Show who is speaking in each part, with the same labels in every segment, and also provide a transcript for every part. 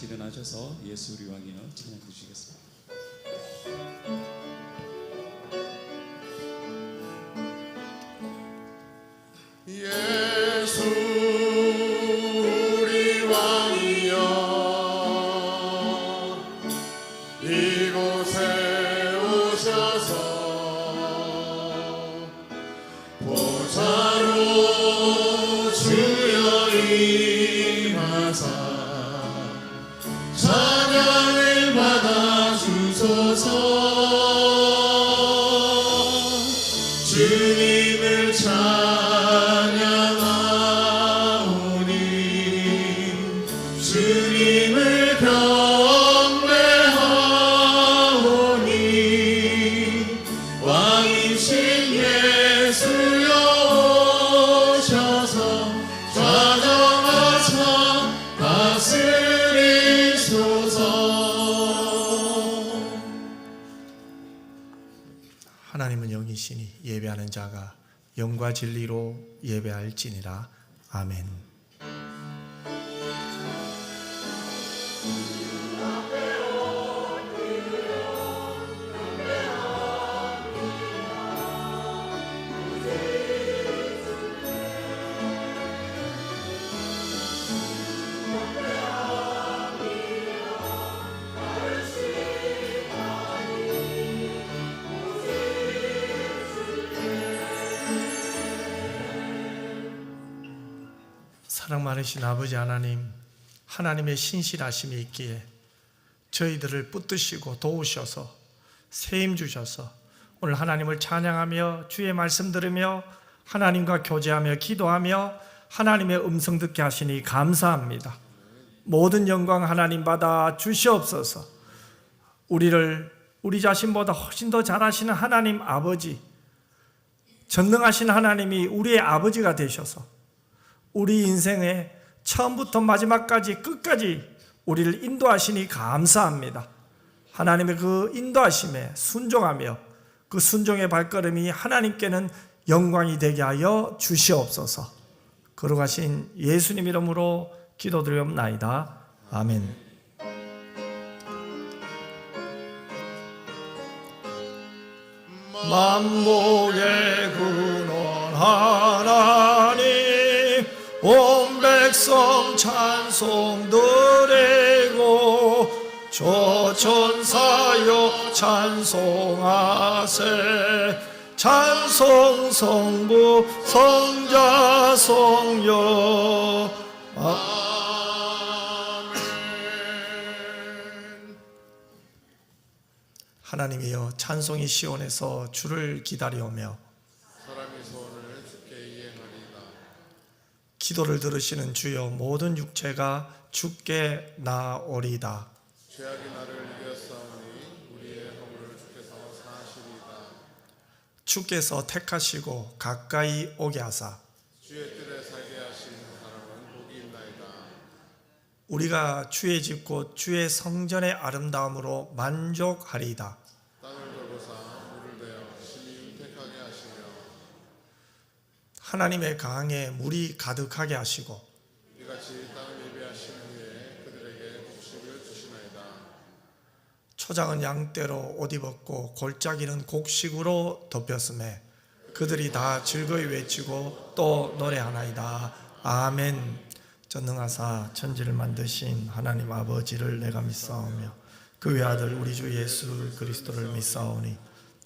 Speaker 1: 일어나셔서 예수 우리 왕이여 찬양 주시겠습니다.
Speaker 2: 예수 우리 왕이여 이곳에 오셔서 보좌로 주여 임하사 찬양을 받아 주소서. 주님을 찬양하오니 주님을 경배하오니 왕이신 예수여 오셔서 좌정하사 다스리소서.
Speaker 3: 하나님은 영이시니 예배하는 자가 영과 진리로 예배할지니라. 아멘. 사랑 많으신 아버지 하나님, 하나님의 신실하심이 있기에 저희들을 붙드시고 도우셔서 세임 주셔서 오늘 하나님을 찬양하며 주의 말씀 들으며 하나님과 교제하며 기도하며 하나님의 음성 듣게 하시니 감사합니다. 모든 영광 하나님 받아 주시옵소서. 우리를 우리 자신보다 훨씬 더 잘하시는 하나님 아버지, 전능하신 하나님이 우리의 아버지가 되셔서 우리 인생의 처음부터 마지막까지 끝까지 우리를 인도하시니 감사합니다. 하나님의 그 인도하심에 순종하며 그 순종의 발걸음이 하나님께는 영광이 되게 하여 주시옵소서. 거룩하신 예수님 이름으로 기도드리옵나이다. 아멘. 만복의 근원 하나님, 온 백성 찬송 드리고 조천사여 찬송하세. 찬송 성부 성자 성령 아멘. 하나님이여, 찬송이 시온에서 주를 기다려오며
Speaker 2: 사람의 소원을 주께 이행하리이다.
Speaker 3: 기도를 들으시는 주여, 모든 육체가 주께 나오리이다.
Speaker 2: 죄악이 나를 이겼사오니 우리의 허물을 주께서 사하시리이다.
Speaker 3: 주께서 택하시고 가까이 오게 하사
Speaker 2: 주의 뜰에 살게 하신 사람은 복이 있나이다.
Speaker 3: 우리가 주의 집 곧 주의 성전의 아름다움으로 만족하리이다.
Speaker 2: 땅을 돌보사 물을 대어 심히 윤택하게 하시며
Speaker 3: 하나님의 강에 물이 가득하게 하시고
Speaker 2: 이같이 땅을 예배하신 후에 그들에게 곡식을 주시나이다.
Speaker 3: 초장은 양떼로 옷 입었고 골짜기는 곡식으로 덮였음에 그들이 다 즐거이 외치고 또 노래하나이다. 아멘. 전능하사 천지를 만드신 하나님 아버지를 내가 믿사오며 그 외아들 우리 주 예수 그리스도를 믿사오니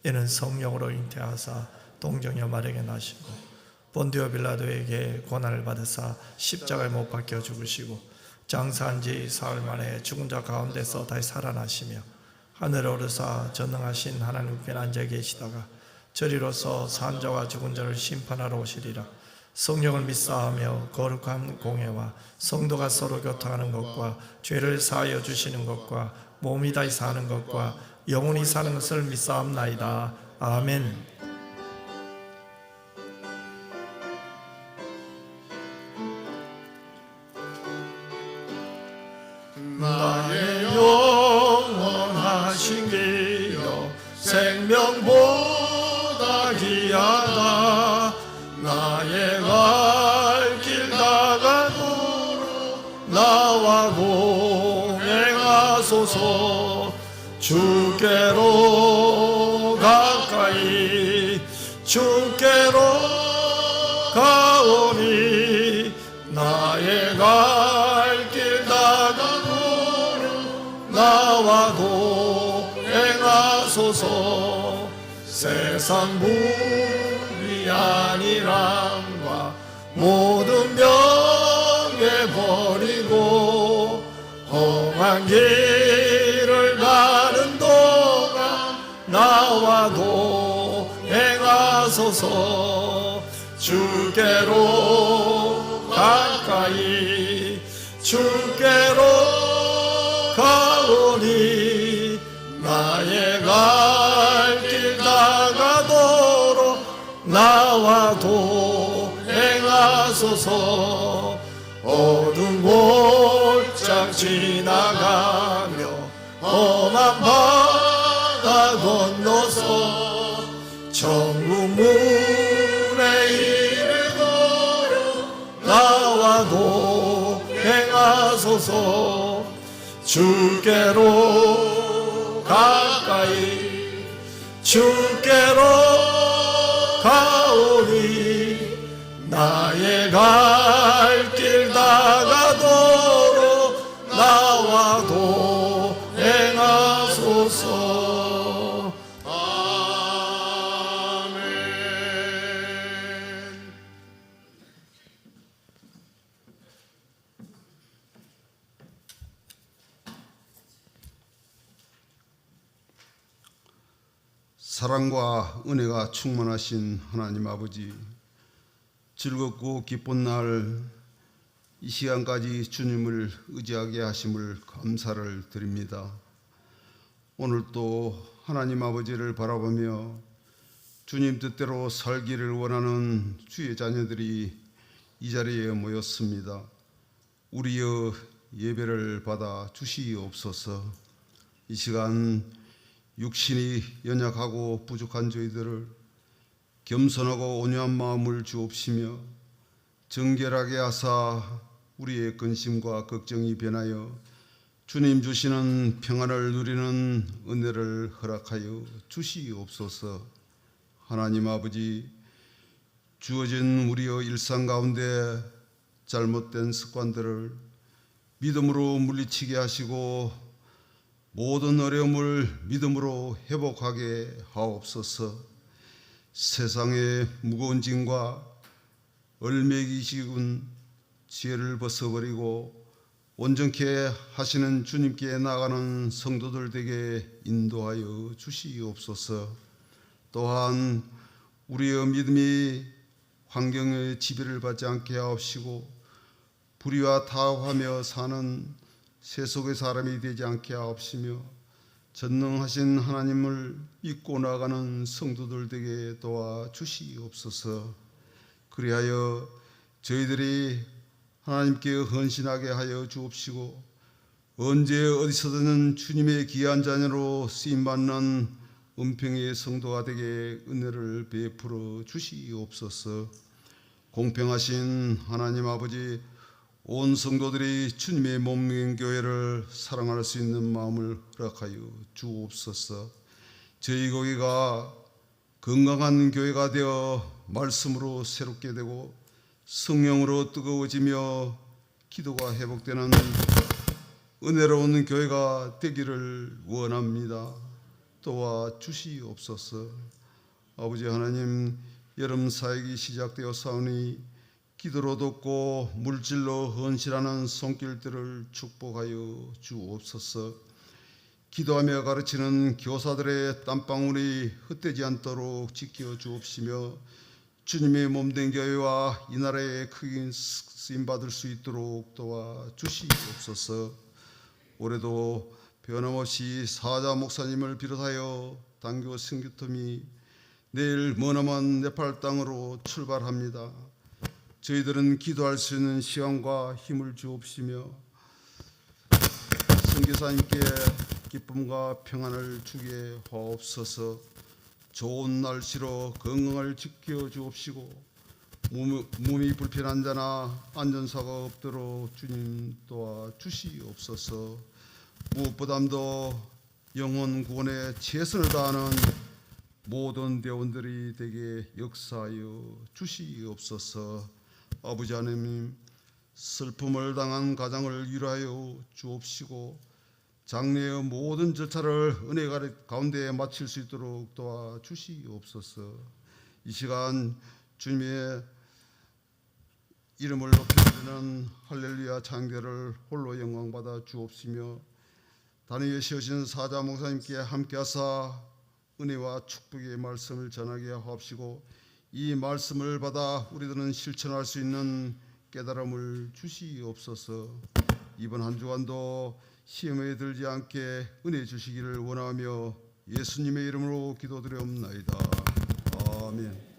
Speaker 3: 이는 성령으로 잉태하사 동정녀 마리아에게 나시고 본디오 빌라도에게 고난을 받으사 십자가에 못 박혀 죽으시고 장사한 지 사흘 만에 죽은 자 가운데서 다시 살아나시며 하늘에 오르사 전능하신 하나님 우편에 앉아 계시다가 저리로서 산 자와 죽은 자를 심판하러 오시리라. 성령을 믿사하며 거룩한 공회와 성도가 서로 교통하는 것과 죄를 사하여 주시는 것과 몸이 다시 사는 것과 영원히 사는 것을 믿사옵나이다. 아멘. 나의 영원하신 기여 생명보다 귀하다. 나의 갈 길 다가도록 나와 공의 행하소서. 주께로 가까이 주께로 가오니 나의 갈 길 다가고 나와도 행하소서. 세상 무리한이람과 모든 병에 버리고 험한 길을 가는 동안 나와도 행하소서. 주께로 가까이 주께로 가오니 나의 갈 길 다가도록 나와도 행하소서. 어두운 골짝 지나가며 험한 바다 건너서 천국 문에 이르도록 나와도 행하소서. 주께로 가까이 주께로 가오니 나의 갈 길 다가도록 나와도 행하소서. 아멘.
Speaker 4: 사랑과 은혜가 충만하신 하나님 아버지, 즐겁고 기쁜 날 이 시간까지 주님을 의지하게 하심을 감사를 드립니다. 오늘 또 하나님 아버지를 바라보며 주님 뜻대로 살기를 원하는 주의 자녀들이 이 자리에 모였습니다. 우리의 예배를 받아 주시옵소서. 이 시간 육신이 연약하고 부족한 저희들을 겸손하고 온유한 마음을 주옵시며 정결하게 하사 우리의 근심과 걱정이 변하여 주님 주시는 평안을 누리는 은혜를 허락하여 주시옵소서. 하나님 아버지, 주어진 우리의 일상 가운데 잘못된 습관들을 믿음으로 물리치게 하시고 모든 어려움을 믿음으로 회복하게 하옵소서. 세상의 무거운 짐과 얼매기 쉬운 지혜를 벗어버리고 온전케 하시는 주님께 나가는 성도들 되게 인도하여 주시옵소서. 또한 우리의 믿음이 환경의 지배를 받지 않게 하옵시고 불의와 타협하며 사는 세속의 사람이 되지 않게 하옵시며 전능하신 하나님을 믿고 나가는 성도들 되게 도와주시옵소서. 그리하여 저희들이 하나님께 헌신하게 하여 주옵시고 언제 어디서든 주님의 귀한 자녀로 쓰임받는 은평의 성도가 되게 은혜를 베풀어 주시옵소서. 공평하신 하나님 아버지, 온 성도들이 주님의 몸인 교회를 사랑할 수 있는 마음을 허락하여 주옵소서. 저희 교회가 건강한 교회가 되어 말씀으로 새롭게 되고 성령으로 뜨거워지며 기도가 회복되는 은혜로운 교회가 되기를 원합니다. 도와주시옵소서. 아버지 하나님, 여름 사역이 시작되어 사오니 기도로 돕고 물질로 헌신하는 손길들을 축복하여 주옵소서. 기도하며 가르치는 교사들의 땀방울이 헛되지 않도록 지켜 주옵시며 주님의 몸된 교회와 이 나라에 크게 쓰임받을 수 있도록 도와주시옵소서. 올해도 변함없이 사자 목사님을 비롯하여 단교 선교팀이 내일 머나먼 네팔 땅으로 출발합니다. 저희들은 기도할 수 있는 시간과 힘을 주옵시며 선교사님께 기쁨과 평안을 주게 하옵소서. 좋은 날씨로 건강을 지켜 주옵시고 몸이 불편한 자나 안전사가 없도록 주님 도와주시옵소서. 무엇보다도 영혼 구원에 최선을 다하는 모든 대원들이 되게 역사하여 주시옵소서. 아버지 하나님, 슬픔을 당한 가정을 위로하여 주옵시고 장례의 모든 절차를 은혜 가운데 마칠 수 있도록 도와주시옵소서. 이 시간 주님의 이름을 높이는 할렐루야 창대를 홀로 영광받아 주옵시며 단위에 세우신 사자 목사님께 함께하사 은혜와 축복의 말씀을 전하게 하옵시고 이 말씀을 받아 우리들은 실천할 수 있는 깨달음을 주시옵소서. 이번 한 주간도 시험에 들지 않게 은혜 주시기를 원하며 예수님의 이름으로 기도드리옵나이다. 아멘.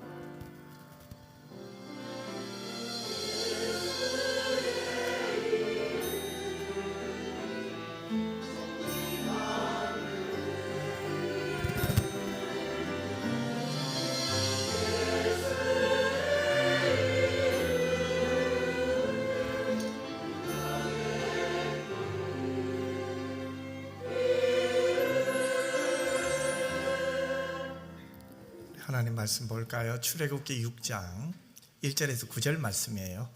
Speaker 3: 하나님 말씀 볼까요? 출애굽기 6장 1절에서 9절 말씀이에요.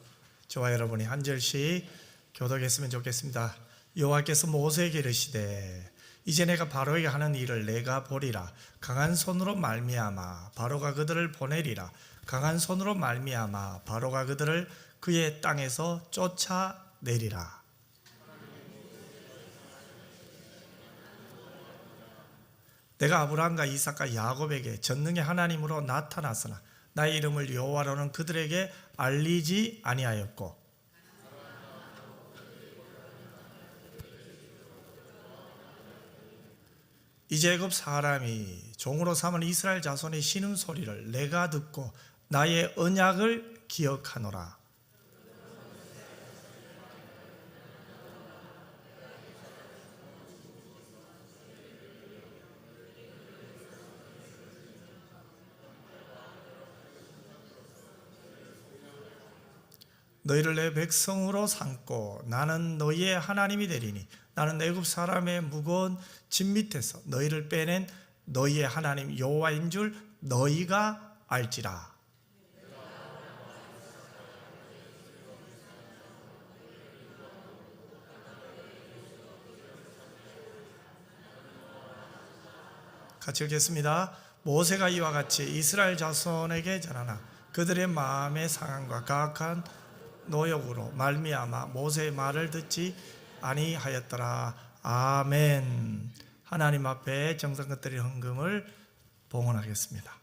Speaker 3: 저와 여러분이 한 절씩 교독했으면 좋겠습니다. 여호와께서 모세에게 이르시되 이제 내가 바로에게 하는 일을 내가 보리라. 강한 손으로 말미암아 바로가 그들을 보내리라. 강한 손으로 말미암아 바로가 그들을 그의 땅에서 쫓아내리라. 내가 아브라함과 이삭과 야곱에게 전능의 하나님으로 나타났으나 나의 이름을 여호와로는 그들에게 알리지 아니하였고 이제 애굽 사람이 종으로 삼은 이스라엘 자손의 신음소리를 내가 듣고 나의 언약을 기억하노라. 너희를 내 백성으로 삼고 나는 너희의 하나님이 되리니 나는 애굽 사람의 무거운 짐 밑에서 너희를 빼낸 너희의 하나님 여호와인 줄 너희가 알지라. 같이 읽겠습니다. 모세가 이와 같이 이스라엘 자손에게 전하나 그들의 마음의 상함과 가악한 노역으로 말미암아 모세의 말을 듣지 아니하였더라. 아멘. 하나님 앞에 정성껏 드린 헌금을 봉헌하겠습니다.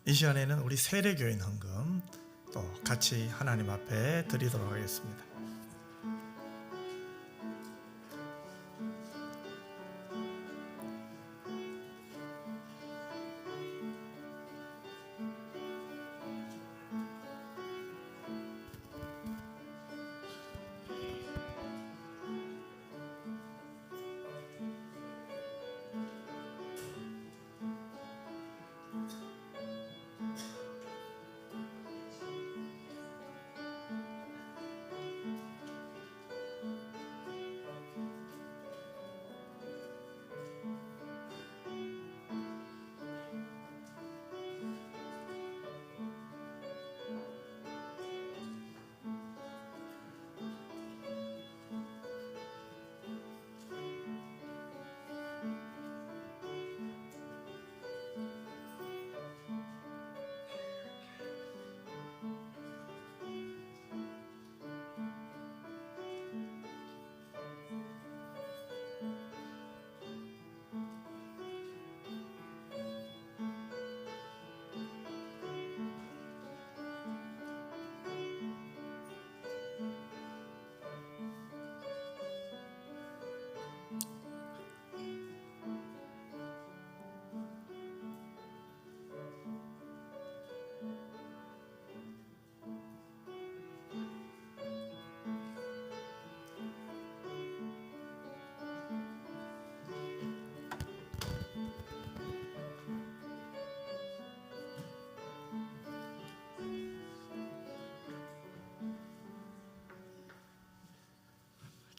Speaker 3: 이 시간에는 우리 세례교인 헌금 또 같이 하나님 앞에 드리도록 하겠습니다.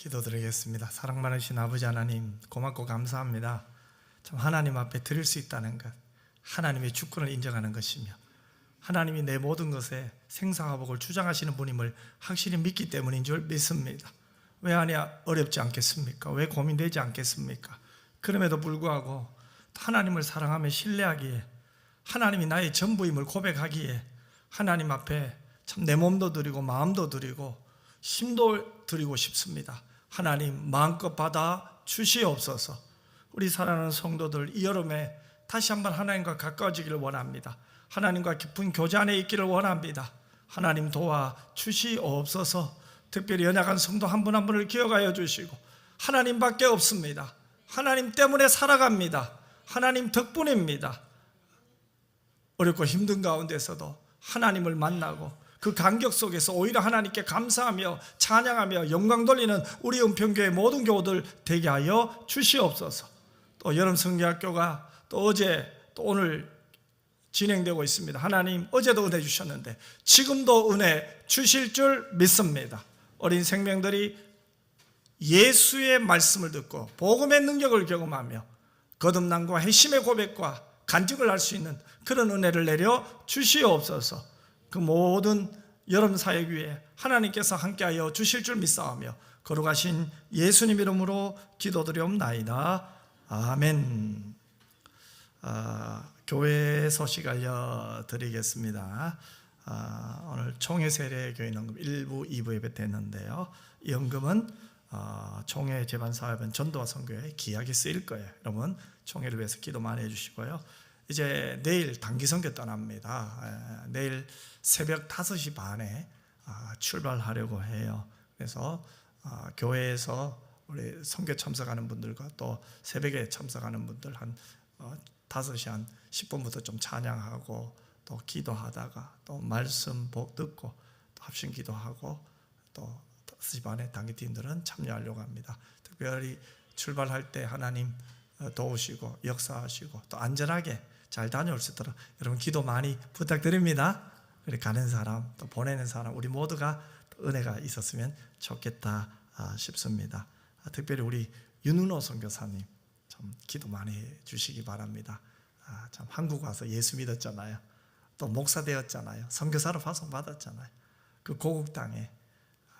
Speaker 3: 기도드리겠습니다. 사랑 많으신 아버지 하나님, 고맙고 감사합니다. 참 하나님 앞에 드릴 수 있다는 것, 하나님의 주권을 인정하는 것이며 하나님이 내 모든 것에 생사화복을 주장하시는 분임을 확실히 믿기 때문인 줄 믿습니다. 왜 하냐 어렵지 않겠습니까? 왜 고민되지 않겠습니까? 그럼에도 불구하고 하나님을 사랑하며 신뢰하기에, 하나님이 나의 전부임을 고백하기에 하나님 앞에 참 내 몸도 드리고 마음도 드리고 힘도 드리고 싶습니다. 하나님 마음껏 받아 주시옵소서. 우리 사랑하는 성도들, 이 여름에 다시 한번 하나님과 가까워지기를 원합니다. 하나님과 깊은 교제 안에 있기를 원합니다. 하나님 도와 주시옵소서. 특별히 연약한 성도 한 분 한 분을 기억하여 주시고, 하나님밖에 없습니다. 하나님 때문에 살아갑니다. 하나님 덕분입니다. 어렵고 힘든 가운데서도 하나님을 만나고 그 간격 속에서 오히려 하나님께 감사하며 찬양하며 영광 돌리는 우리 은평교회 모든 교우들 되게 하여 주시옵소서. 또 여름 성경학교가 또 어제 또 오늘 진행되고 있습니다. 하나님 어제도 은혜 주셨는데 지금도 은혜 주실 줄 믿습니다. 어린 생명들이 예수의 말씀을 듣고 복음의 능력을 경험하며 거듭남과 회심의 고백과 간증을 할 수 있는 그런 은혜를 내려 주시옵소서. 그 모든 여름 사역 위에 하나님께서 함께하여 주실 줄 믿사오며 거룩하신 예수님 이름으로 기도드리옵나이다. 아멘. 교회 소식 알려드리겠습니다. 오늘 총회 세례 교인 헌금 1부, 2부 예배 됐는데요. 이 헌금은 총회 재반 사업은 전도와 선교에 귀하게 쓰일 거예요. 여러분 총회를 위해서 기도 많이 해주시고요. 이제 내일 단기 선교 떠납니다. 내일 새벽 5시 반에 출발하려고 해요. 그래서 교회에서 우리 선교 참석하는 분들과 또 새벽에 참석하는 분들 한 5시 한 10분부터 좀 찬양하고 또 기도하다가 또 말씀 복 듣고 또 합심 기도하고 또 5시 반에 단기팀들은 참여하려고 합니다. 특별히 출발할 때 하나님 도우시고 역사하시고 또 안전하게 잘 다녀올 수 있도록 여러분 기도 많이 부탁드립니다. 그리고 가는 사람 또 보내는 사람 우리 모두가 은혜가 있었으면 좋겠다 싶습니다. 특별히 우리 윤은호 선교사님 좀 기도 많이 해주시기 바랍니다. 참 한국 와서 예수 믿었잖아요. 또 목사 되었잖아요. 선교사로 파송받았잖아요. 그 고국 땅에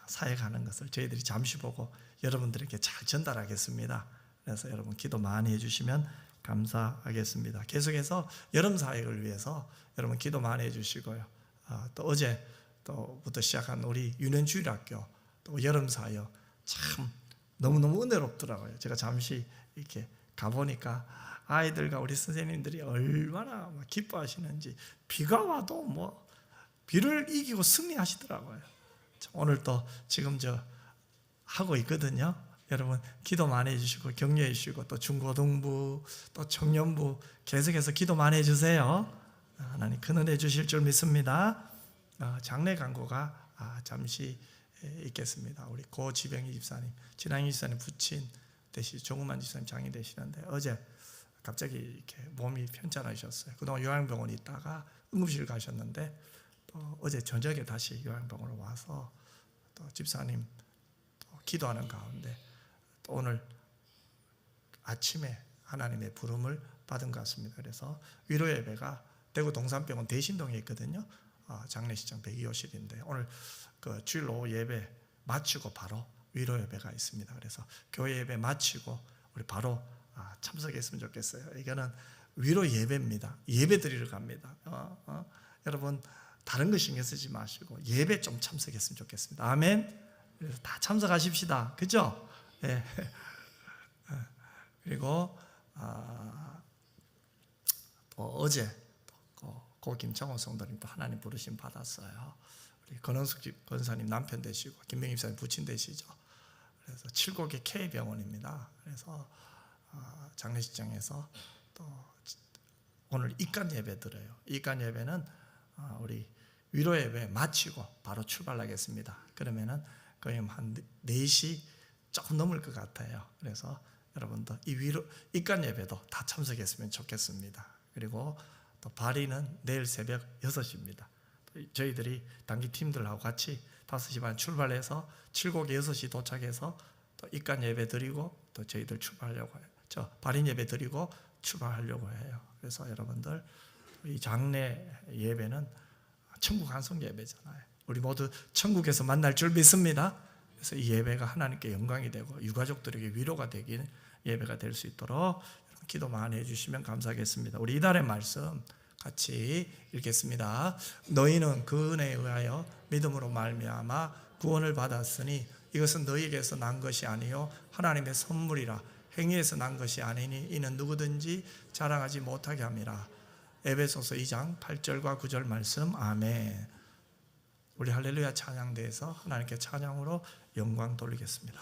Speaker 3: 사역하는 것을 저희들이 잠시 보고 여러분들에게 잘 전달하겠습니다. 그래서 여러분 기도 많이 해주시면 감사하겠습니다. 계속해서 여름 사역을 위해서 여러분 기도 많이 해주시고요. 또 어제부터 시작한 우리 유년주일학교 또 여름 사역 참 너무너무 은혜롭더라고요. 제가 잠시 이렇게 가보니까 아이들과 우리 선생님들이 얼마나 기뻐하시는지 비가 와도 뭐 비를 이기고 승리하시더라고요. 오늘 또 지금 하고 있거든요. 여러분 기도 많이 해주시고 격려해 주시고 또 중고등부 또 청년부 계속해서 기도 많이 해주세요. 하나님 큰 은혜 주실 줄 믿습니다. 장례 광고가 잠시 있겠습니다. 우리 고지병희 집사님, 진항희 집사님 부친 되시 조금만 집사님 장이 되시는데 어제 갑자기 이렇게 몸이 편찮으셨어요. 그동안 요양병원에 있다가 응급실 가셨는데 또 어제 저녁에 다시 요양병원으로 와서 또 집사님 또 기도하는 가운데 또 오늘 아침에 하나님의 부름을 받은 것 같습니다. 그래서 위로 예배가 대구 동산병원 대신동에 있거든요. 장례식장 102호실인데 오늘 그 주일 오후 예배 마치고 바로 위로 예배가 있습니다. 그래서 교회 예배 마치고 우리 바로 참석했으면 좋겠어요. 이거는 위로 예배입니다. 예배 드리러 갑니다. 여러분 다른 거 신경 쓰지 마시고 예배 좀 참석했으면 좋겠습니다. 아멘. 그래서 다 참석하십시다. 그죠? 예. 그리고 어제 고 김창호 성도님 또 하나님 부르심 받았어요. 우리 권원숙 권사님 남편 되시고 김명희 집사님 부친 되시죠. 그래서 칠곡의 K병원입니다. 그래서 장례식장에서 또 오늘 입간 예배 드려요. 입간 예배는 우리 위로 예배 마치고 바로 출발하겠습니다. 그러면은 거의 한 4시 조금 넘을 것 같아요. 그래서 여러분도 이 위로 입간 예배도 다 참석했으면 좋겠습니다. 그리고 또 발의는 내일 새벽 6시입니다. 저희들이 단기 팀들하고 같이 5시 반 출발해서 칠곡에 6시 도착해서 또 입간 예배 드리고 또 저희들 출발하려고 해요. 저 발인 예배 드리고 출발하려고 해요. 그래서 여러분들 이 장례 예배는 천국 환송 예배잖아요. 우리 모두 천국에서 만날 줄 믿습니다. 그래서 이 예배가 하나님께 영광이 되고 유가족들에게 위로가 되긴 예배가 될 수 있도록 기도 많이 해주시면 감사하겠습니다. 우리 이달의 말씀 같이 읽겠습니다. 너희는 그 은혜에 의하여 믿음으로 말미암아 구원을 받았으니 이것은 너희에게서 난 것이 아니요 하나님의 선물이라. 행위에서 난 것이 아니니 이는 누구든지 자랑하지 못하게 함이라. 에베소서 2장 8절과 9절 말씀. 아멘. 우리 할렐루야 찬양대에서 하나님께 찬양으로 영광 돌리겠습니다.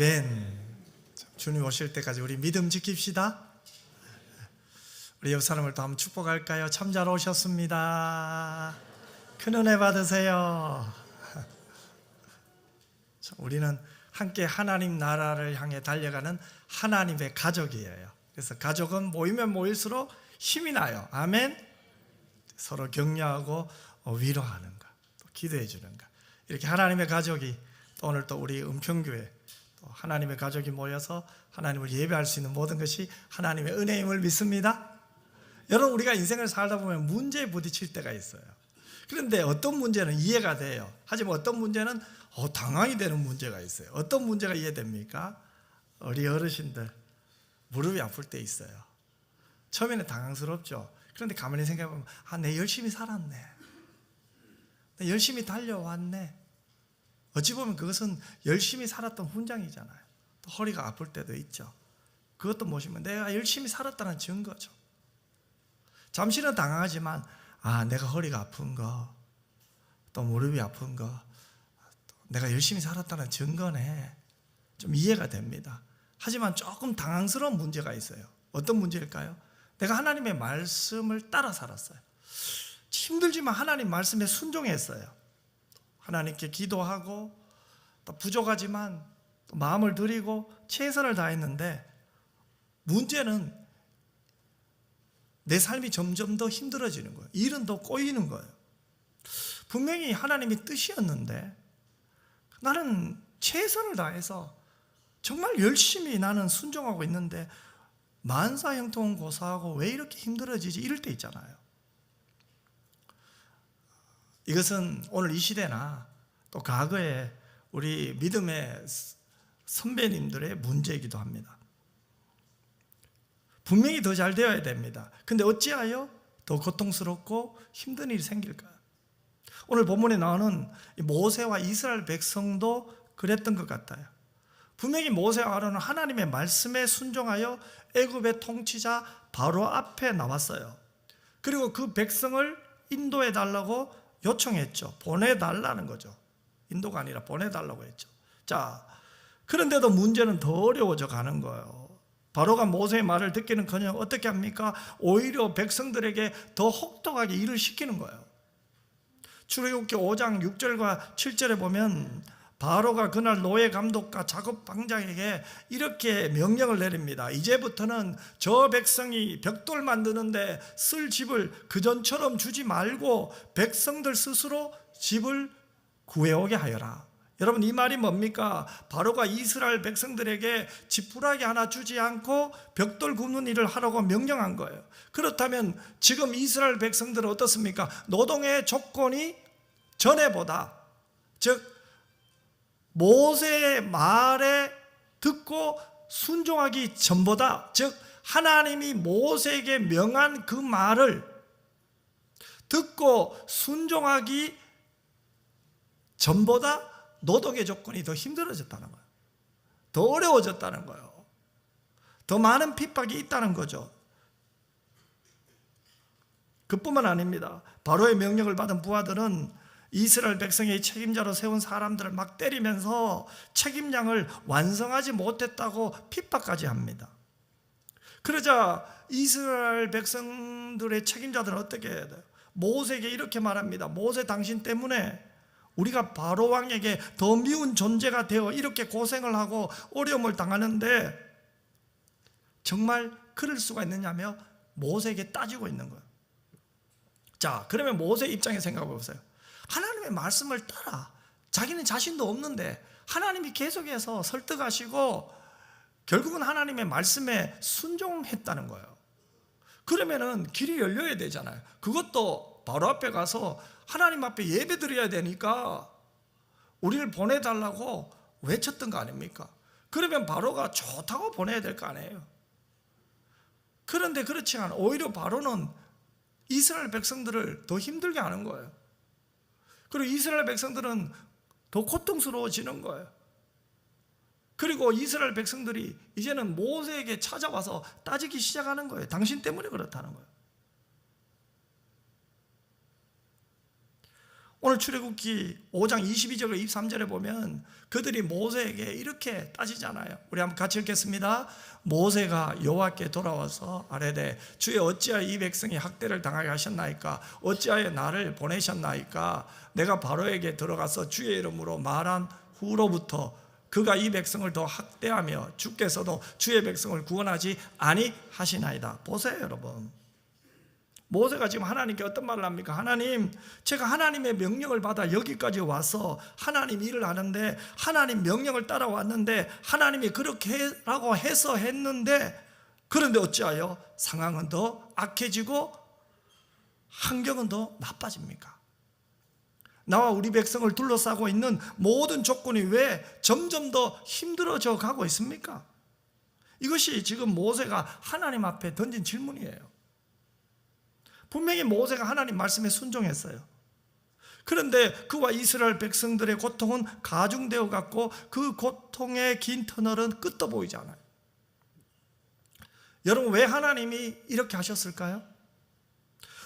Speaker 3: 아멘. 주님 오실 때까지 우리 믿음 지킵시다. 우리 옆 사람을 또 한번 축복할까요? 참 잘 오셨습니다. 큰 은혜 받으세요. 우리는 함께 하나님 나라를 향해 달려가는 하나님의 가족이에요. 그래서 가족은 모이면 모일수록 힘이 나요. 아멘. 서로 격려하고 위로하는 것, 또 기도해 주는 것. 이렇게 하나님의 가족이 또 오늘 또 우리 은평교회 또 하나님의 가족이 모여서 하나님을 예배할 수 있는 모든 것이 하나님의 은혜임을 믿습니다. 여러분, 우리가 인생을 살다 보면 문제에 부딪힐 때가 있어요. 그런데 어떤 문제는 이해가 돼요. 하지만 어떤 문제는 당황이 되는 문제가 있어요. 어떤 문제가 이해됩니까? 우리 어르신들 무릎이 아플 때 있어요. 처음에는 당황스럽죠. 그런데 가만히 생각해보면 내 열심히 살았네, 내 열심히 달려왔네. 어찌 보면 그것은 열심히 살았던 훈장이잖아요. 또 허리가 아플 때도 있죠. 그것도 보시면 내가 열심히 살았다는 증거죠. 잠시는 당황하지만 내가 허리가 아픈 거, 또 무릎이 아픈 거, 내가 열심히 살았다는 증거네. 좀 이해가 됩니다. 하지만 조금 당황스러운 문제가 있어요. 어떤 문제일까요? 내가 하나님의 말씀을 따라 살았어요. 힘들지만 하나님 말씀에 순종했어요. 하나님께 기도하고 또 부족하지만 또 마음을 드리고 최선을 다했는데 문제는 내 삶이 점점 더 힘들어지는 거예요. 일은 더 꼬이는 거예요. 분명히 하나님의 뜻이었는데 나는 최선을 다해서 정말 열심히 나는 순종하고 있는데 만사형통고사하고 왜 이렇게 힘들어지지? 이럴 때 있잖아요. 이것은 오늘 이 시대나 또 과거에 우리 믿음의 선배님들의 문제이기도 합니다. 분명히 더 잘 되어야 됩니다. 근데 어찌하여 더 고통스럽고 힘든 일이 생길까요? 오늘 본문에 나오는 모세와 이스라엘 백성도 그랬던 것 같아요. 분명히 모세와 아론은 하나님의 말씀에 순종하여 애굽의 통치자 바로 앞에 나왔어요. 그리고 그 백성을 인도해 달라고 요청했죠. 보내달라는 거죠. 인도가 아니라 보내달라고 했죠. 자, 그런데도 문제는 더 어려워져 가는 거예요. 바로가 모세의 말을 듣기는커녕 어떻게 합니까? 오히려 백성들에게 더 혹독하게 일을 시키는 거예요. 출애굽기 5장 6절과 7절에 보면 바로가 그날 노예 감독과 작업 방장에게 이렇게 명령을 내립니다. 이제부터는 저 백성이 벽돌 만드는데 쓸 집을 그전처럼 주지 말고 백성들 스스로 집을 구해오게 하여라. 여러분, 이 말이 뭡니까? 바로가 이스라엘 백성들에게 지푸라기 하나 주지 않고 벽돌 굽는 일을 하라고 명령한 거예요. 그렇다면 지금 이스라엘 백성들은 어떻습니까? 노동의 조건이 전에보다, 즉 모세의 말에 듣고 순종하기 전보다, 즉 하나님이 모세에게 명한 그 말을 듣고 순종하기 전보다 노동의 조건이 더 힘들어졌다는 거예요. 더 어려워졌다는 거예요. 더 많은 핍박이 있다는 거죠. 그뿐만 아닙니다. 바로의 명령을 받은 부하들은 이스라엘 백성의 책임자로 세운 사람들을 막 때리면서 책임량을 완성하지 못했다고 핍박까지 합니다. 그러자 이스라엘 백성들의 책임자들은 어떻게 해야 돼요? 모세에게 이렇게 말합니다. 모세, 당신 때문에 우리가 바로 왕에게 더 미운 존재가 되어 이렇게 고생을 하고 어려움을 당하는데 정말 그럴 수가 있느냐며 모세에게 따지고 있는 거예요. 자, 그러면 모세 입장에 생각해 보세요. 하나님의 말씀을 따라, 자기는 자신도 없는데 하나님이 계속해서 설득하시고 결국은 하나님의 말씀에 순종했다는 거예요. 그러면은 길이 열려야 되잖아요. 그것도 바로 앞에 가서 하나님 앞에 예배 드려야 되니까 우리를 보내달라고 외쳤던 거 아닙니까? 그러면 바로가 좋다고 보내야 될 거 아니에요. 그런데 그렇지 않아. 오히려 바로는 이스라엘 백성들을 더 힘들게 하는 거예요. 그리고 이스라엘 백성들은 더 고통스러워지는 거예요. 그리고 이스라엘 백성들이 이제는 모세에게 찾아와서 따지기 시작하는 거예요. 당신 때문에 그렇다는 거예요. 오늘 출애굽기 5장 22절과 23절에 보면 그들이 모세에게 이렇게 따지잖아요. 우리 한번 같이 읽겠습니다. 모세가 여호와께 돌아와서 아뢰되 주여 어찌하여 이 백성이 학대를 당하게 하셨나이까? 어찌하여 나를 보내셨나이까? 내가 바로에게 들어가서 주의 이름으로 말한 후로부터 그가 이 백성을 더 학대하며 주께서도 주의 백성을 구원하지 아니하시나이다. 보세요, 여러분. 모세가 지금 하나님께 어떤 말을 합니까? 하나님, 제가 하나님의 명령을 받아 여기까지 와서 하나님 일을 하는데, 하나님 명령을 따라왔는데, 하나님이 그렇게 라고 해서 했는데, 그런데 어찌하여 상황은 더 악해지고 환경은 더 나빠집니까? 나와 우리 백성을 둘러싸고 있는 모든 조건이 왜 점점 더 힘들어져 가고 있습니까? 이것이 지금 모세가 하나님 앞에 던진 질문이에요. 분명히 모세가 하나님 말씀에 순종했어요. 그런데 그와 이스라엘 백성들의 고통은 가중되어 갔고 그 고통의 긴 터널은 끝도 보이지 않아요. 여러분, 왜 하나님이 이렇게 하셨을까요?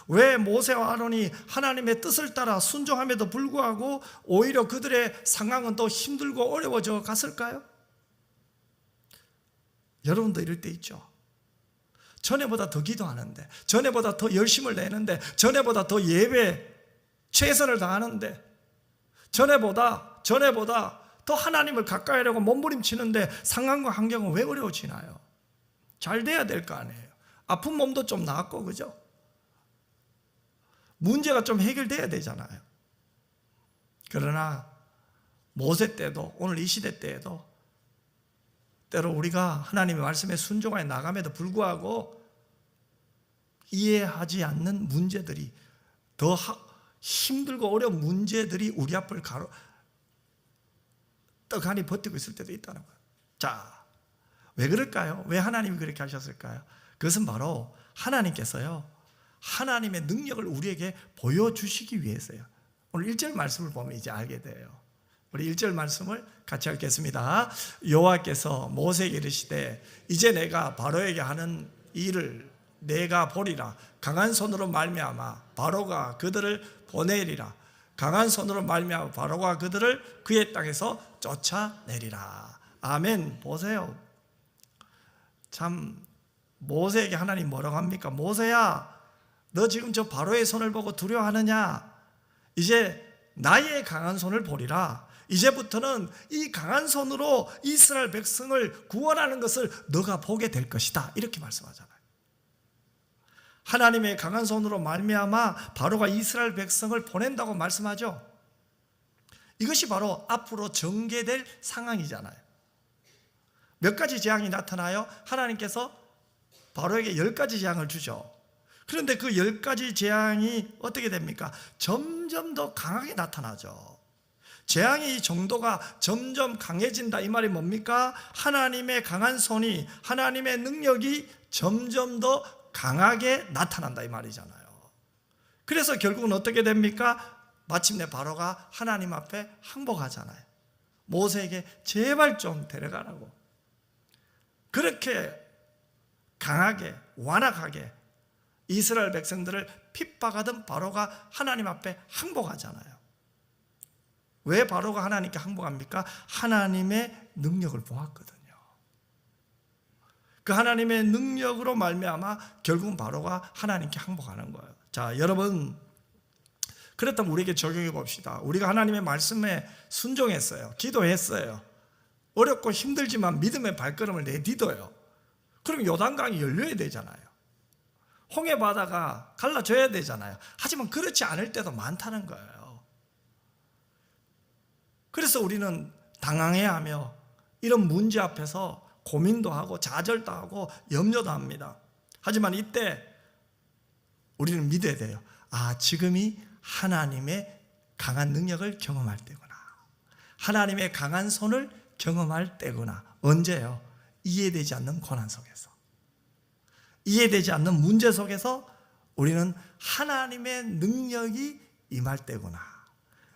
Speaker 3: 왜 모세와 아론이 하나님의 뜻을 따라 순종함에도 불구하고 오히려 그들의 상황은 더 힘들고 어려워져 갔을까요? 여러분도 이럴 때 있죠. 전에보다 더 기도하는데, 전에보다 더 열심을 내는데, 전에보다 더 예배에 최선을 다하는데, 전에보다 더 하나님을 가까이 하려고 몸부림치는데 상황과 환경은 왜 어려워지나요? 잘 돼야 될 거 아니에요. 아픈 몸도 좀 나았고, 그죠? 문제가 좀 해결돼야 되잖아요. 그러나 모세 때도, 오늘 이 시대 때에도 때로 우리가 하나님의 말씀에 순종하여 나감에도 불구하고 이해하지 않는 문제들이, 더 힘들고 어려운 문제들이 우리 앞을 떡하니 버티고 있을 때도 있다는 거예요. 자, 왜 그럴까요? 왜 하나님이 그렇게 하셨을까요? 그것은 바로 하나님께서요, 하나님의 능력을 우리에게 보여주시기 위해서요. 오늘 1절 말씀을 보면 이제 알게 돼요. 우리 1절 말씀을 같이 읽겠습니다. 여호와께서 모세에게 이르시되 이제 내가 바로에게 하는 일을 내가 보리라. 강한 손으로 말미암아 바로가 그들을 보내리라. 강한 손으로 말미암아 바로가 그들을 그의 땅에서 쫓아내리라. 아멘. 보세요. 참, 모세에게 하나님 뭐라고 합니까? 모세야, 너 지금 저 바로의 손을 보고 두려워하느냐? 이제 나의 강한 손을 보리라. 이제부터는 이 강한 손으로 이스라엘 백성을 구원하는 것을 너가 보게 될 것이다. 이렇게 말씀하잖아요. 하나님의 강한 손으로 말미암아 바로가 이스라엘 백성을 보낸다고 말씀하죠. 이것이 바로 앞으로 전개될 상황이잖아요. 몇 가지 재앙이 나타나요? 하나님께서 바로에게 10가지 재앙을 주죠. 그런데 그 10가지 재앙이 어떻게 됩니까? 점점 더 강하게 나타나죠. 재앙의 정도가 점점 강해진다, 이 말이 뭡니까? 하나님의 강한 손이, 하나님의 능력이 점점 더 강하게 나타난다, 이 말이잖아요. 그래서 결국은 어떻게 됩니까? 마침내 바로가 하나님 앞에 항복하잖아요. 모세에게 제발 좀 데려가라고. 그렇게 강하게, 완악하게 이스라엘 백성들을 핍박하던 바로가 하나님 앞에 항복하잖아요. 왜 바로가 하나님께 항복합니까? 하나님의 능력을 보았거든요. 그 하나님의 능력으로 말미암아 결국은 바로가 하나님께 항복하는 거예요. 자, 여러분, 그렇다면 우리에게 적용해 봅시다. 우리가 하나님의 말씀에 순종했어요. 기도했어요. 어렵고 힘들지만 믿음의 발걸음을 내딛어요. 그럼 요단강이 열려야 되잖아요. 홍해 바다가 갈라져야 되잖아요. 하지만 그렇지 않을 때도 많다는 거예요. 그래서 우리는 당황해야 하며 이런 문제 앞에서 고민도 하고 좌절도 하고 염려도 합니다. 하지만 이때 우리는 믿어야 돼요. 아, 지금이 하나님의 강한 능력을 경험할 때구나. 하나님의 강한 손을 경험할 때구나. 언제요? 이해되지 않는 고난 속에서, 이해되지 않는 문제 속에서 우리는 하나님의 능력이 임할 때구나.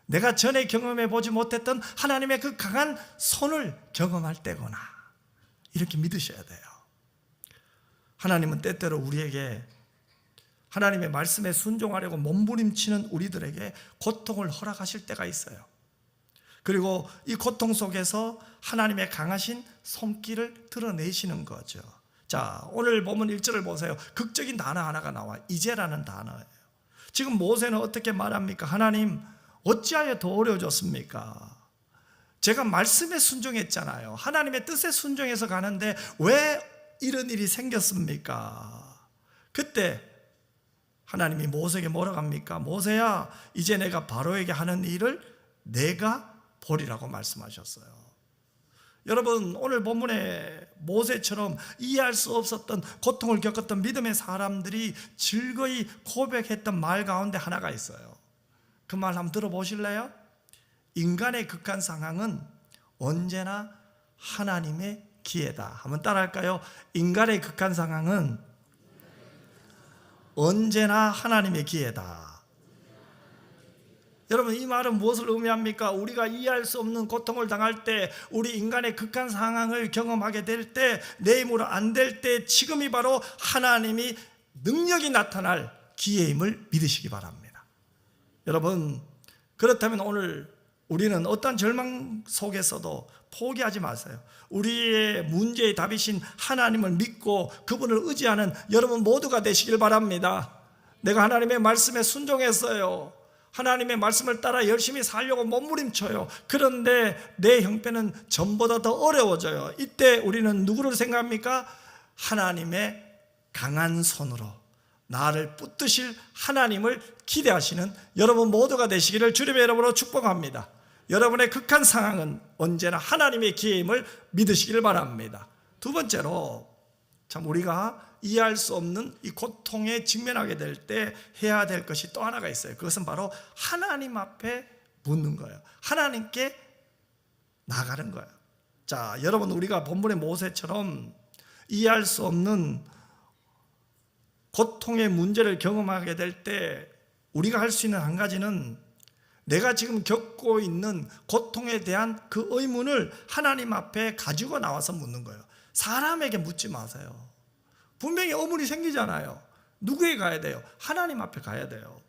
Speaker 3: 내가 전에 경험해 보지 못했던 하나님의 그 강한 손을 경험할 때구나. 이렇게 믿으셔야 돼요. 하나님은 때때로 우리에게 하나님의 말씀에 순종하려고 몸부림치는 우리들에게 고통을 허락하실 때가 있어요. 그리고 이 고통 속에서 하나님의 강하신 손길을 드러내시는 거죠. 자, 오늘 보면 1절을 보세요. 극적인 단어 하나가 나와요. 이제라는 단어예요. 지금 모세는 어떻게 말합니까? 하나님, 어찌하여 더 어려워졌습니까? 제가 말씀에 순종했잖아요. 하나님의 뜻에 순종해서 가는데 왜 이런 일이 생겼습니까? 그때 하나님이 모세에게 뭐라고 합니까? 모세야, 이제 내가 바로에게 하는 일을 내가 보리라고 말씀하셨어요. 여러분, 오늘 본문에 모세처럼 이해할 수 없었던 고통을 겪었던 믿음의 사람들이 즐거이 고백했던 말 가운데 하나가 있어요. 그 말 한번 들어보실래요? 인간의 극한 상황은 언제나 하나님의 기회다. 한번 따라할까요? 인간의 극한 상황은 언제나 하나님의 기회다. 여러분, 이 말은 무엇을 의미합니까? 우리가 이해할 수 없는 고통을 당할 때, 우리 인간의 극한 상황을 경험하게 될 때, 내 힘으로 안 될 때, 지금이 바로 하나님이 능력이 나타날 기회임을 믿으시기 바랍니다. 여러분, 그렇다면 오늘 우리는 어떤 절망 속에서도 포기하지 마세요. 우리의 문제의 답이신 하나님을 믿고 그분을 의지하는 여러분 모두가 되시길 바랍니다. 내가 하나님의 말씀에 순종했어요. 하나님의 말씀을 따라 열심히 살려고 몸부림쳐요. 그런데 내 형편은 전보다 더 어려워져요. 이때 우리는 누구를 생각합니까? 하나님의 강한 손으로 나를 붙드실 하나님을 기대하시는 여러분 모두가 되시기를 주님의 이름으로 축복합니다. 여러분의 극한 상황은 언제나 하나님의 기회임을 믿으시기를 바랍니다. 두 번째로, 참 우리가 이해할 수 없는 이 고통에 직면하게 될 때 해야 될 것이 또 하나가 있어요. 그것은 바로 하나님 앞에 묻는 거예요. 하나님께 나가는 거예요. 자, 여러분, 우리가 본문의 모세처럼 이해할 수 없는 고통의 문제를 경험하게 될 때 우리가 할 수 있는 한 가지는 내가 지금 겪고 있는 고통에 대한 그 의문을 하나님 앞에 가지고 나와서 묻는 거예요. 사람에게 묻지 마세요. 분명히 의문이 생기잖아요. 누구에게 가야 돼요? 하나님 앞에 가야 돼요.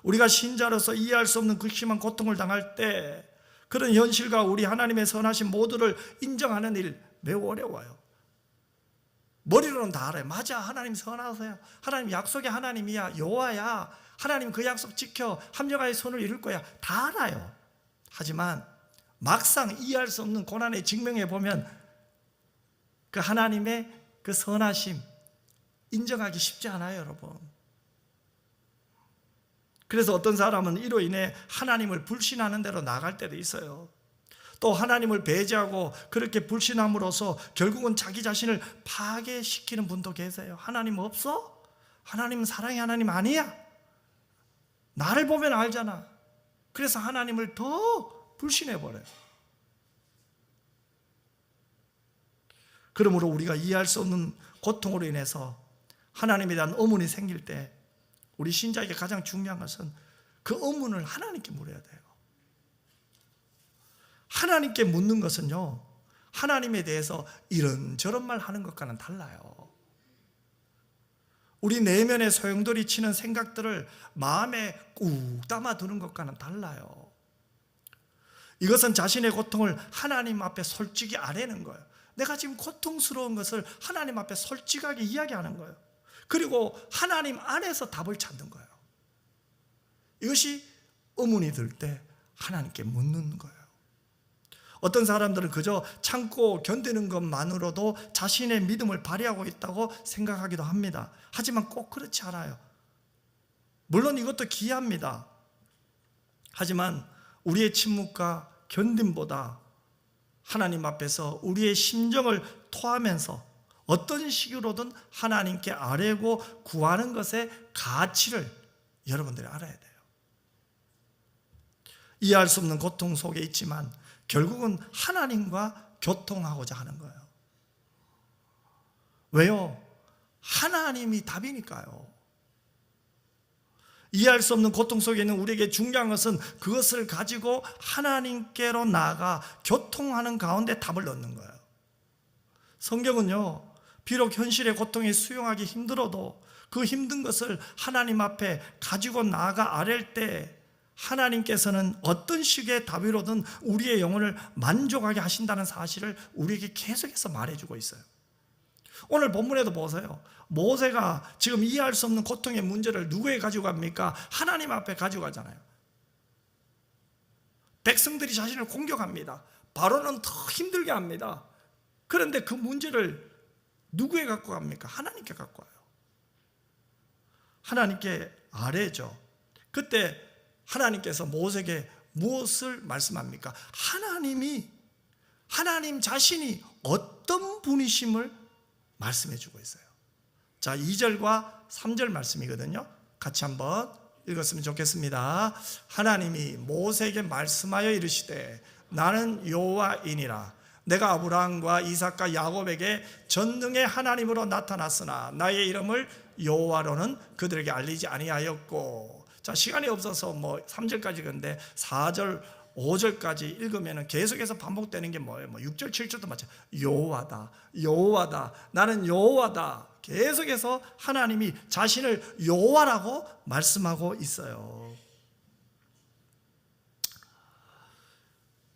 Speaker 3: 우리가 신자로서 이해할 수 없는 극심한 고통을 당할 때 그런 현실과 우리 하나님의 선하신 모두를 인정하는 일 매우 어려워요. 머리로는 다 알아요. 맞아, 하나님 선하세요. 하나님 약속의 하나님이야. 여호와야. 하나님 그 약속 지켜 합력하여 손을 이룰 거야. 다 알아요. 하지만 막상 이해할 수 없는 고난에 직면해 보면 그 하나님의 그 선하심 인정하기 쉽지 않아요, 여러분. 그래서 어떤 사람은 이로 인해 하나님을 불신하는 대로 나갈 때도 있어요. 또 하나님을 배제하고 그렇게 불신함으로써 결국은 자기 자신을 파괴시키는 분도 계세요. 하나님 없어? 하나님은 사랑의 하나님 아니야? 나를 보면 알잖아. 그래서 하나님을 더 불신해버려요. 그러므로 우리가 이해할 수 없는 고통으로 인해서 하나님에 대한 의문이 생길 때 우리 신자에게 가장 중요한 것은 그 의문을 하나님께 물어야 돼요. 하나님께 묻는 것은요, 하나님에 대해서 이런저런 말 하는 것과는 달라요. 우리 내면의 소용돌이 치는 생각들을 마음에 꾹 담아두는 것과는 달라요. 이것은 자신의 고통을 하나님 앞에 솔직히 아뢰는 거예요. 내가 지금 고통스러운 것을 하나님 앞에 솔직하게 이야기하는 거예요. 그리고 하나님 안에서 답을 찾는 거예요. 이것이 의문이 들 때 하나님께 묻는 거예요. 어떤 사람들은 그저 참고 견디는 것만으로도 자신의 믿음을 발휘하고 있다고 생각하기도 합니다. 하지만 꼭 그렇지 않아요. 물론 이것도 귀합니다. 하지만 우리의 침묵과 견딤보다 하나님 앞에서 우리의 심정을 토하면서 어떤 식으로든 하나님께 아뢰고 구하는 것의 가치를 여러분들이 알아야 돼요. 이해할 수 없는 고통 속에 있지만 결국은 하나님과 교통하고자 하는 거예요. 왜요? 하나님이 답이니까요. 이해할 수 없는 고통 속에 있는 우리에게 중요한 것은 그것을 가지고 하나님께로 나아가 교통하는 가운데 답을 얻는 거예요. 성경은요, 비록 현실의 고통에 수용하기 힘들어도 그 힘든 것을 하나님 앞에 가지고 나아가 아랠 때 하나님께서는 어떤 식의 답이로든 우리의 영혼을 만족하게 하신다는 사실을 우리에게 계속해서 말해주고 있어요. 오늘 본문에도 보세요. 모세가 지금 이해할 수 없는 고통의 문제를 누구에게 가지고 갑니까? 하나님 앞에 가지고 가잖아요. 백성들이 자신을 공격합니다. 바로는 더 힘들게 합니다. 그런데 그 문제를 누구에게 갖고 갑니까? 하나님께 갖고 와요. 하나님께 아뢰죠. 그때 하나님께서 모세에게 무엇을 말씀합니까? 하나님 자신이 어떤 분이심을 말씀해 주고 있어요. 자, 2절과 3절 말씀이거든요. 같이 한번 읽었으면 좋겠습니다. 하나님이 모세에게 말씀하여 이르시되 나는 여호와이니라. 내가 아브라함과 이삭과 야곱에게 전능의 하나님으로 나타났으나 나의 이름을 여호와로는 그들에게 알리지 아니하였고. 자, 시간이 없어서 3절까지 건데 4절 5절까지 읽으면 계속해서 반복되는 게 뭐예요? 6절 7절도 마찬가지. 여호와다, 여호와다, 나는 여호와다. 계속해서 하나님이 자신을 여호와라고 말씀하고 있어요.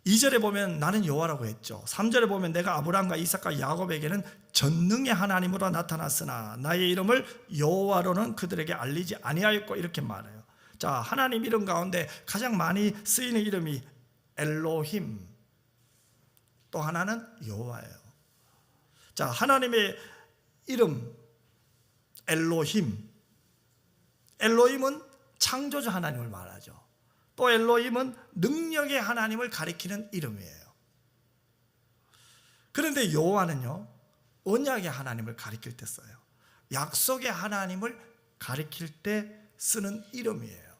Speaker 3: 2절에 보면 나는 여호와라고 했죠. 3절에 보면 내가 아브라함과 이삭과 야곱에게는 전능의 하나님으로 나타났으나 나의 이름을 여호와로는 그들에게 알리지 아니하였고, 이렇게 말해요. 자, 하나님 이름 가운데 가장 많이 쓰이는 이름이 엘로힘, 또 하나는 여호와예요. 자, 하나님의 이름 엘로힘은 창조주 하나님을 말하죠. 또 엘로힘은 능력의 하나님을 가리키는 이름이에요. 그런데 여호와는요, 언약의 하나님을 가리킬 때 써요. 약속의 하나님을 가리킬 때 쓰는 이름이에요.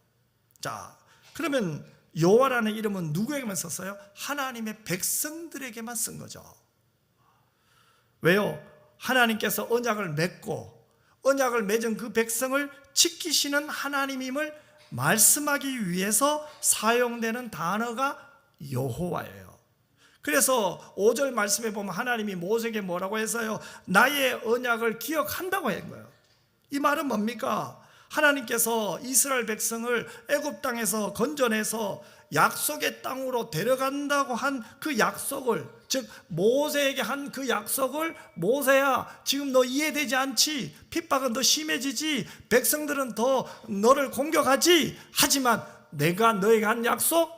Speaker 3: 자, 그러면 여호와라는 이름은 누구에게만 썼어요? 하나님의 백성들에게만 쓴 거죠. 왜요? 하나님께서 언약을 맺고 언약을 맺은 그 백성을 지키시는 하나님임을 말씀하기 위해서 사용되는 단어가 여호와예요. 그래서 5절 말씀에 보면 하나님이 모세에게 뭐라고 했어요? 나의 언약을 기억한다고 한 거예요. 이 말은 뭡니까? 하나님께서 이스라엘 백성을 애굽 땅에서 건져내서 약속의 땅으로 데려간다고 한 그 약속을, 즉 모세에게 한 그 약속을, 모세야 지금 너 이해되지 않지? 핍박은 더 심해지지? 백성들은 더 너를 공격하지? 하지만 내가 너에게 한 약속,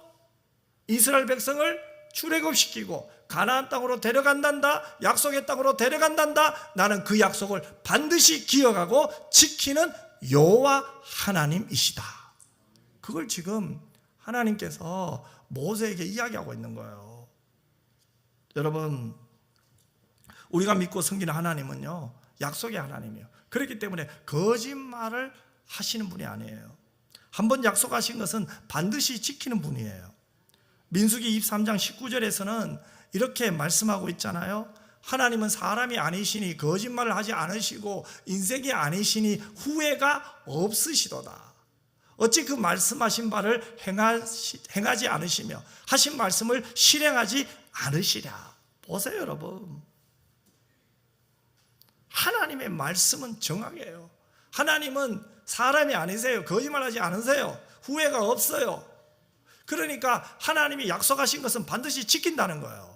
Speaker 3: 이스라엘 백성을 출애굽시키고 가나안 땅으로 데려간단다, 약속의 땅으로 데려간단다. 나는 그 약속을 반드시 기억하고 지키는 여호와 하나님이시다. 그걸 지금 하나님께서 모세에게 이야기하고 있는 거예요. 여러분, 우리가 믿고 섬기는 하나님은요, 약속의 하나님이에요. 그렇기 때문에 거짓말을 하시는 분이 아니에요. 한번 약속하신 것은 반드시 지키는 분이에요. 민수기 23장 19절에서는 이렇게 말씀하고 있잖아요. 하나님은 사람이 아니시니 거짓말을 하지 않으시고 인생이 아니시니 후회가 없으시도다. 어찌 그 말씀하신 바를 행하지 않으시며 하신 말씀을 실행하지 않으시랴. 보세요, 여러분. 하나님의 말씀은 정확해요. 하나님은 사람이 아니세요. 거짓말하지 않으세요. 후회가 없어요. 그러니까 하나님이 약속하신 것은 반드시 지킨다는 거예요.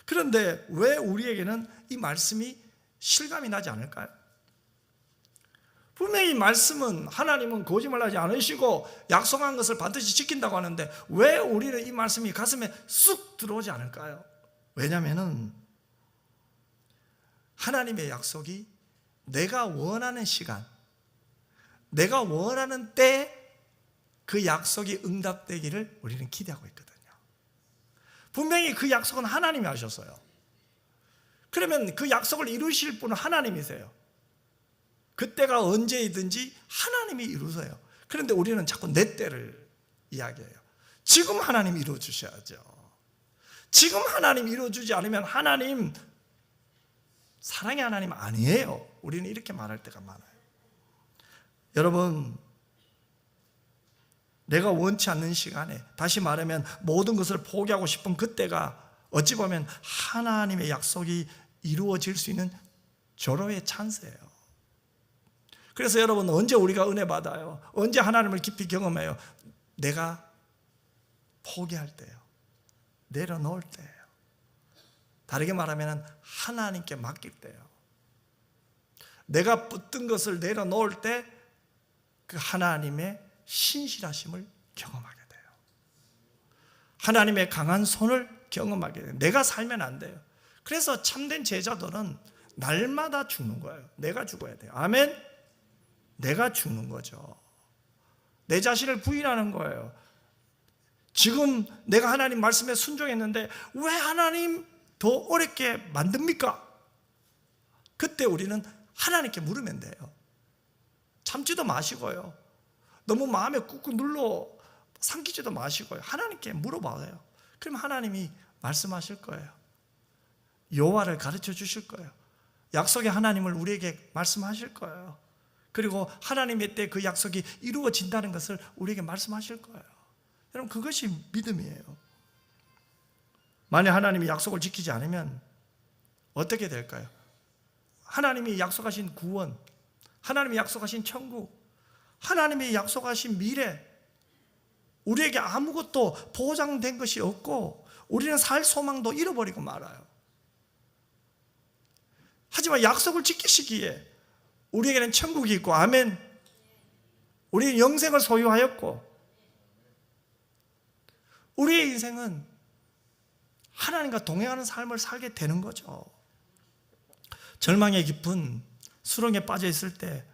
Speaker 3: 그런데 왜 우리에게는 이 말씀이 실감이 나지 않을까요? 분명히 말씀은 하나님은 거짓말하지 않으시고 약속한 것을 반드시 지킨다고 하는데 왜 우리는 이 말씀이 가슴에 쑥 들어오지 않을까요? 왜냐하면 하나님의 약속이 내가 원하는 시간, 내가 원하는 때 그 약속이 응답되기를 우리는 기대하고 있거든요. 분명히 그 약속은 하나님이 하셨어요. 그러면 그 약속을 이루실 분은 하나님이세요. 그때가 언제이든지 하나님이 이루세요. 그런데 우리는 자꾸 내 때를 이야기해요. 지금 하나님 이루어 주셔야죠. 지금 하나님 이루어 주지 않으면 하나님 사랑의 하나님 아니에요. 우리는 이렇게 말할 때가 많아요. 여러분, 내가 원치 않는 시간에, 다시 말하면 모든 것을 포기하고 싶은 그때가 어찌 보면 하나님의 약속이 이루어질 수 있는 절호의 찬스예요. 그래서 여러분, 언제 우리가 은혜 받아요? 언제 하나님을 깊이 경험해요? 내가 포기할 때요, 내려놓을 때예요. 다르게 말하면 하나님께 맡길 때요. 내가 붙든 것을 내려놓을 때 그 하나님의 신실하심을 경험하게 돼요. 하나님의 강한 손을 경험하게 돼요. 내가 살면 안 돼요. 그래서 참된 제자들은 날마다 죽는 거예요. 내가 죽어야 돼요. 아멘. 내가 죽는 거죠. 내 자신을 부인하는 거예요. 지금 내가 하나님 말씀에 순종했는데 왜 하나님 더 어렵게 만듭니까? 그때 우리는 하나님께 물으면 돼요. 참지도 마시고요, 너무 마음에 꾹꾹 눌러 삼키지도 마시고요, 하나님께 물어봐요. 그럼 하나님이 말씀하실 거예요. 여호와를 가르쳐 주실 거예요. 약속의 하나님을 우리에게 말씀하실 거예요. 그리고 하나님의 때 그 약속이 이루어진다는 것을 우리에게 말씀하실 거예요. 여러분, 그것이 믿음이에요. 만약 하나님이 약속을 지키지 않으면 어떻게 될까요? 하나님이 약속하신 구원, 하나님이 약속하신 천국, 하나님이 약속하신 미래, 우리에게 아무것도 보장된 것이 없고 우리는 살 소망도 잃어버리고 말아요. 하지만 약속을 지키시기에 우리에게는 천국이 있고, 아멘, 우리는 영생을 소유하였고, 우리의 인생은 하나님과 동행하는 삶을 살게 되는 거죠. 절망의 깊은 수렁에 빠져 있을 때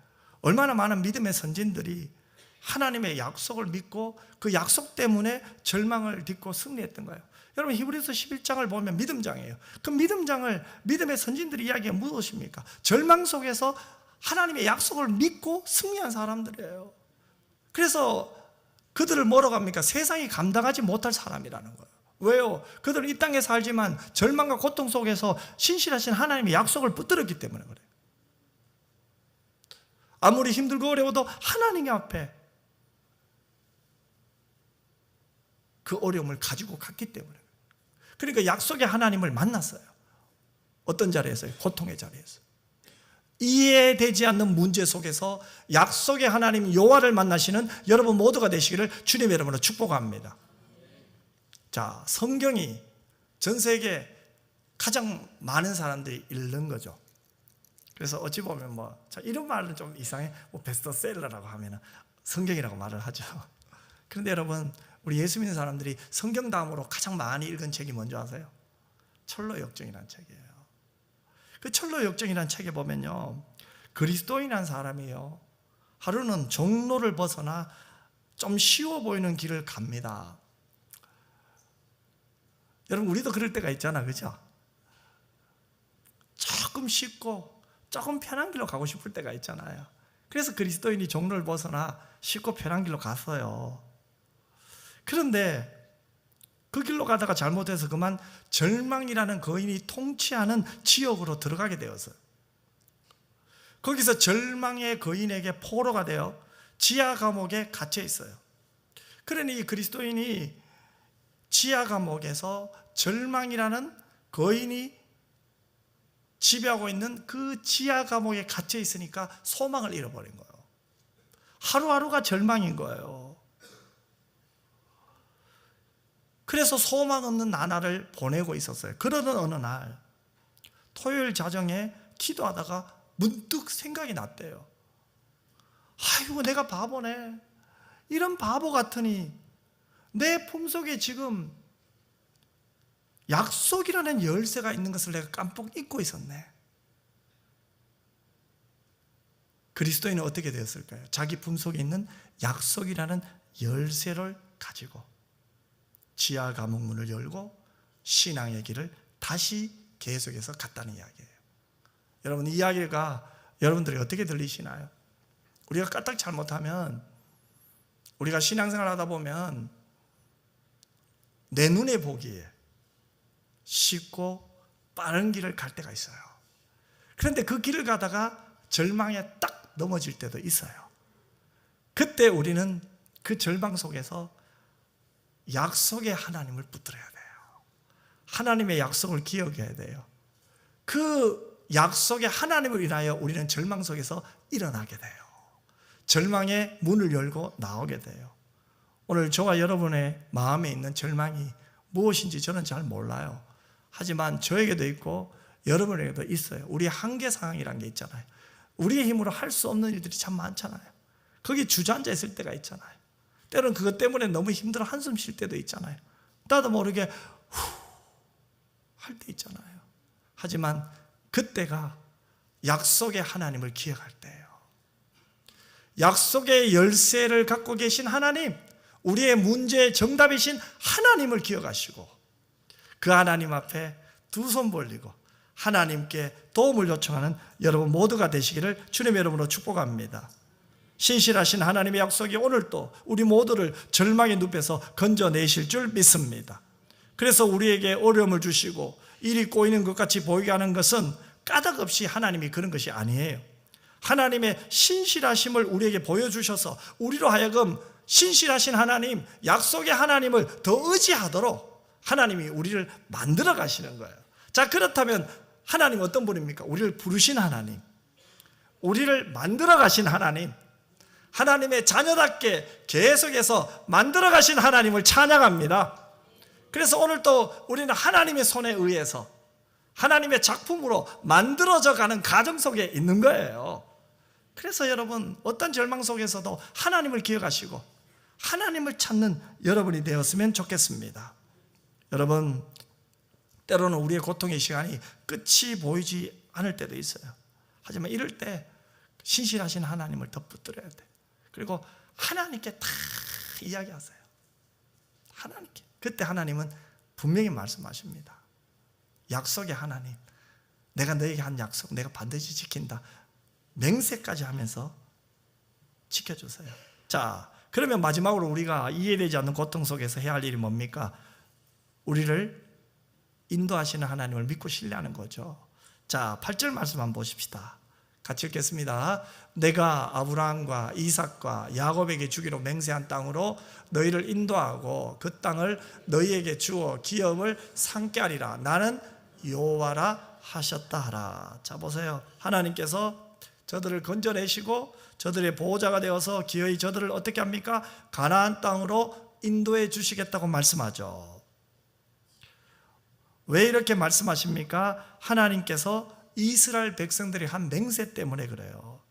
Speaker 3: 얼마나 많은 믿음의 선진들이 하나님의 약속을 믿고 그 약속 때문에 절망을 딛고 승리했던 거예요. 여러분, 히브리서 11장을 보면 믿음장이에요. 그 믿음장을 믿음의 선진들의 이야기가 무엇입니까? 절망 속에서 하나님의 약속을 믿고 승리한 사람들이에요. 그래서 그들을 뭐라고 합니까? 세상이 감당하지 못할 사람이라는 거예요. 왜요? 그들은 이 땅에 살지만 절망과 고통 속에서 신실하신 하나님의 약속을 붙들었기 때문에 그래요. 아무리 힘들고 어려워도 하나님 앞에 그 어려움을 가지고 갔기 때문에. 그러니까 약속의 하나님을 만났어요. 어떤 자리에서요? 고통의 자리에서. 이해되지 않는 문제 속에서 약속의 하나님 여호와를 만나시는 여러분 모두가 되시기를 주님의 이름으로 축복합니다. 자, 성경이 전 세계 가장 많은 사람들이 읽는 거죠. 그래서 어찌 보면 자, 이런 말은 좀 이상해. 베스트셀러라고 하면 성경이라고 말을 하죠. 그런데 여러분, 우리 예수 믿는 사람들이 성경 다음으로 가장 많이 읽은 책이 뭔지 아세요? 철로역정이라는 책이에요. 그 철로역정이라는 책에 보면요, 그리스도인한 사람이요, 하루는 종로를 벗어나 좀 쉬워 보이는 길을 갑니다. 여러분, 우리도 그럴 때가 있잖아, 그죠? 조금 쉽고 조금 편한 길로 가고 싶을 때가 있잖아요. 그래서 그리스도인이 종로를 벗어나 쉽고 편한 길로 갔어요. 그런데 그 길로 가다가 잘못해서 그만 절망이라는 거인이 통치하는 지역으로 들어가게 되었어요. 거기서 절망의 거인에게 포로가 되어 지하 감옥에 갇혀 있어요. 그러니 이 그리스도인이 지하 감옥에서 절망이라는 거인이 지배하고 있는 그 지하 감옥에 갇혀 있으니까 소망을 잃어버린 거예요. 하루하루가 절망인 거예요. 그래서 소망 없는 나날을 보내고 있었어요. 그러던 어느 날 토요일 자정에 기도하다가 문득 생각이 났대요. 아이고, 내가 바보네. 이런 바보 같으니 내 품속에 지금 약속이라는 열쇠가 있는 것을 내가 깜빡 잊고 있었네. 그리스도인은 어떻게 되었을까요? 자기 품속에 있는 약속이라는 열쇠를 가지고 지하 감옥 문을 열고 신앙의 길을 다시 계속해서 갔다는 이야기예요. 여러분, 이 이야기가 여러분들이 어떻게 들리시나요? 우리가 까딱 잘못하면, 우리가 신앙생활 하다 보면 내 눈에 보기에 쉽고 빠른 길을 갈 때가 있어요. 그런데 그 길을 가다가 절망에 딱 넘어질 때도 있어요. 그때 우리는 그 절망 속에서 약속의 하나님을 붙들어야 돼요. 하나님의 약속을 기억해야 돼요. 그 약속의 하나님을 인하여 우리는 절망 속에서 일어나게 돼요. 절망의 문을 열고 나오게 돼요. 오늘 저와 여러분의 마음에 있는 절망이 무엇인지 저는 잘 몰라요. 하지만 저에게도 있고 여러분에게도 있어요. 우리의 한계 상황이라는 게 있잖아요. 우리의 힘으로 할 수 없는 일들이 참 많잖아요. 거기 주저앉아 있을 때가 있잖아요. 때로는 그것 때문에 너무 힘들어 한숨 쉴 때도 있잖아요. 나도 모르게 할 때 있잖아요. 하지만 그때가 약속의 하나님을 기억할 때예요. 약속의 열쇠를 갖고 계신 하나님, 우리의 문제의 정답이신 하나님을 기억하시고 그 하나님 앞에 두 손 벌리고 하나님께 도움을 요청하는 여러분 모두가 되시기를 주님의 이름으로 축복합니다. 신실하신 하나님의 약속이 오늘도 우리 모두를 절망의 늪에서 건져내실 줄 믿습니다. 그래서 우리에게 어려움을 주시고 일이 꼬이는 것 같이 보이게 하는 것은 까닭없이 하나님이 그런 것이 아니에요. 하나님의 신실하심을 우리에게 보여주셔서 우리로 하여금 신실하신 하나님, 약속의 하나님을 더 의지하도록 하나님이 우리를 만들어 가시는 거예요. 자, 그렇다면 하나님 어떤 분입니까? 우리를 부르신 하나님, 우리를 만들어 가신 하나님, 하나님의 자녀답게 계속해서 만들어 가신 하나님을 찬양합니다. 그래서 오늘 또 우리는 하나님의 손에 의해서 하나님의 작품으로 만들어져 가는 과정 속에 있는 거예요. 그래서 여러분 어떤 절망 속에서도 하나님을 기억하시고 하나님을 찾는 여러분이 되었으면 좋겠습니다. 여러분, 때로는 우리의 고통의 시간이 끝이 보이지 않을 때도 있어요. 하지만 이럴 때 신실하신 하나님을 더 붙들어야 돼요. 그리고 하나님께 다 이야기하세요. 하나님께. 그때 하나님은 분명히 말씀하십니다. 약속의 하나님, 내가 너에게 한 약속 내가 반드시 지킨다. 맹세까지 하면서 지켜주세요. 자, 그러면 마지막으로 우리가 이해되지 않는 고통 속에서 해야 할 일이 뭡니까? 우리를 인도하시는 하나님을 믿고 신뢰하는 거죠. 자, 8절 말씀 한번 보십시다. 같이 읽겠습니다. 내가 아브라함과 이삭과 야곱에게 주기로 맹세한 땅으로 너희를 인도하고 그 땅을 너희에게 주어 기업을 삼게 하리라. 나는 여호와라 하셨다 하라. 자, 보세요. 하나님께서 저들을 건져내시고 저들의 보호자가 되어서 기어이 저들을 어떻게 합니까? 가나안 땅으로 인도해 주시겠다고 말씀하죠. 왜 이렇게 말씀하십니까? 하나님께서 이스라엘 백성들이 한 맹세 때문에 그래요.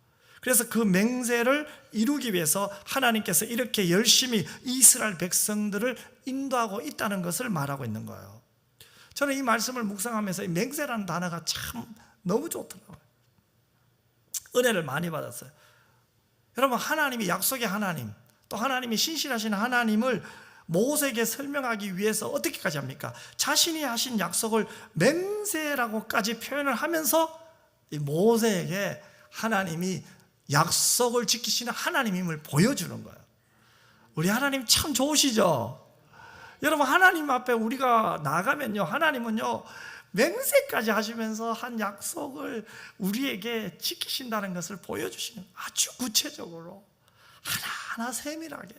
Speaker 3: 그래서 그 맹세를 이루기 위해서 하나님께서 이렇게 열심히 이스라엘 백성들을 인도하고 있다는 것을 말하고 있는 거예요. 저는 이 말씀을 묵상하면서 이 맹세라는 단어가 참 너무 좋더라고요. 은혜를 많이 받았어요. 여러분, 하나님이 약속의 하나님, 또 하나님이 신실하신 하나님을 모세에게 설명하기 위해서 어떻게까지 합니까? 자신이 하신 약속을 맹세라고까지 표현을 하면서 이 모세에게 하나님이 약속을 지키시는 하나님임을 보여주는 거예요. 우리 하나님 참 좋으시죠? 여러분, 하나님 앞에 우리가 나가면요, 하나님은요 맹세까지 하시면서 한 약속을 우리에게 지키신다는 것을 보여주시는, 아주 구체적으로 하나하나 세밀하게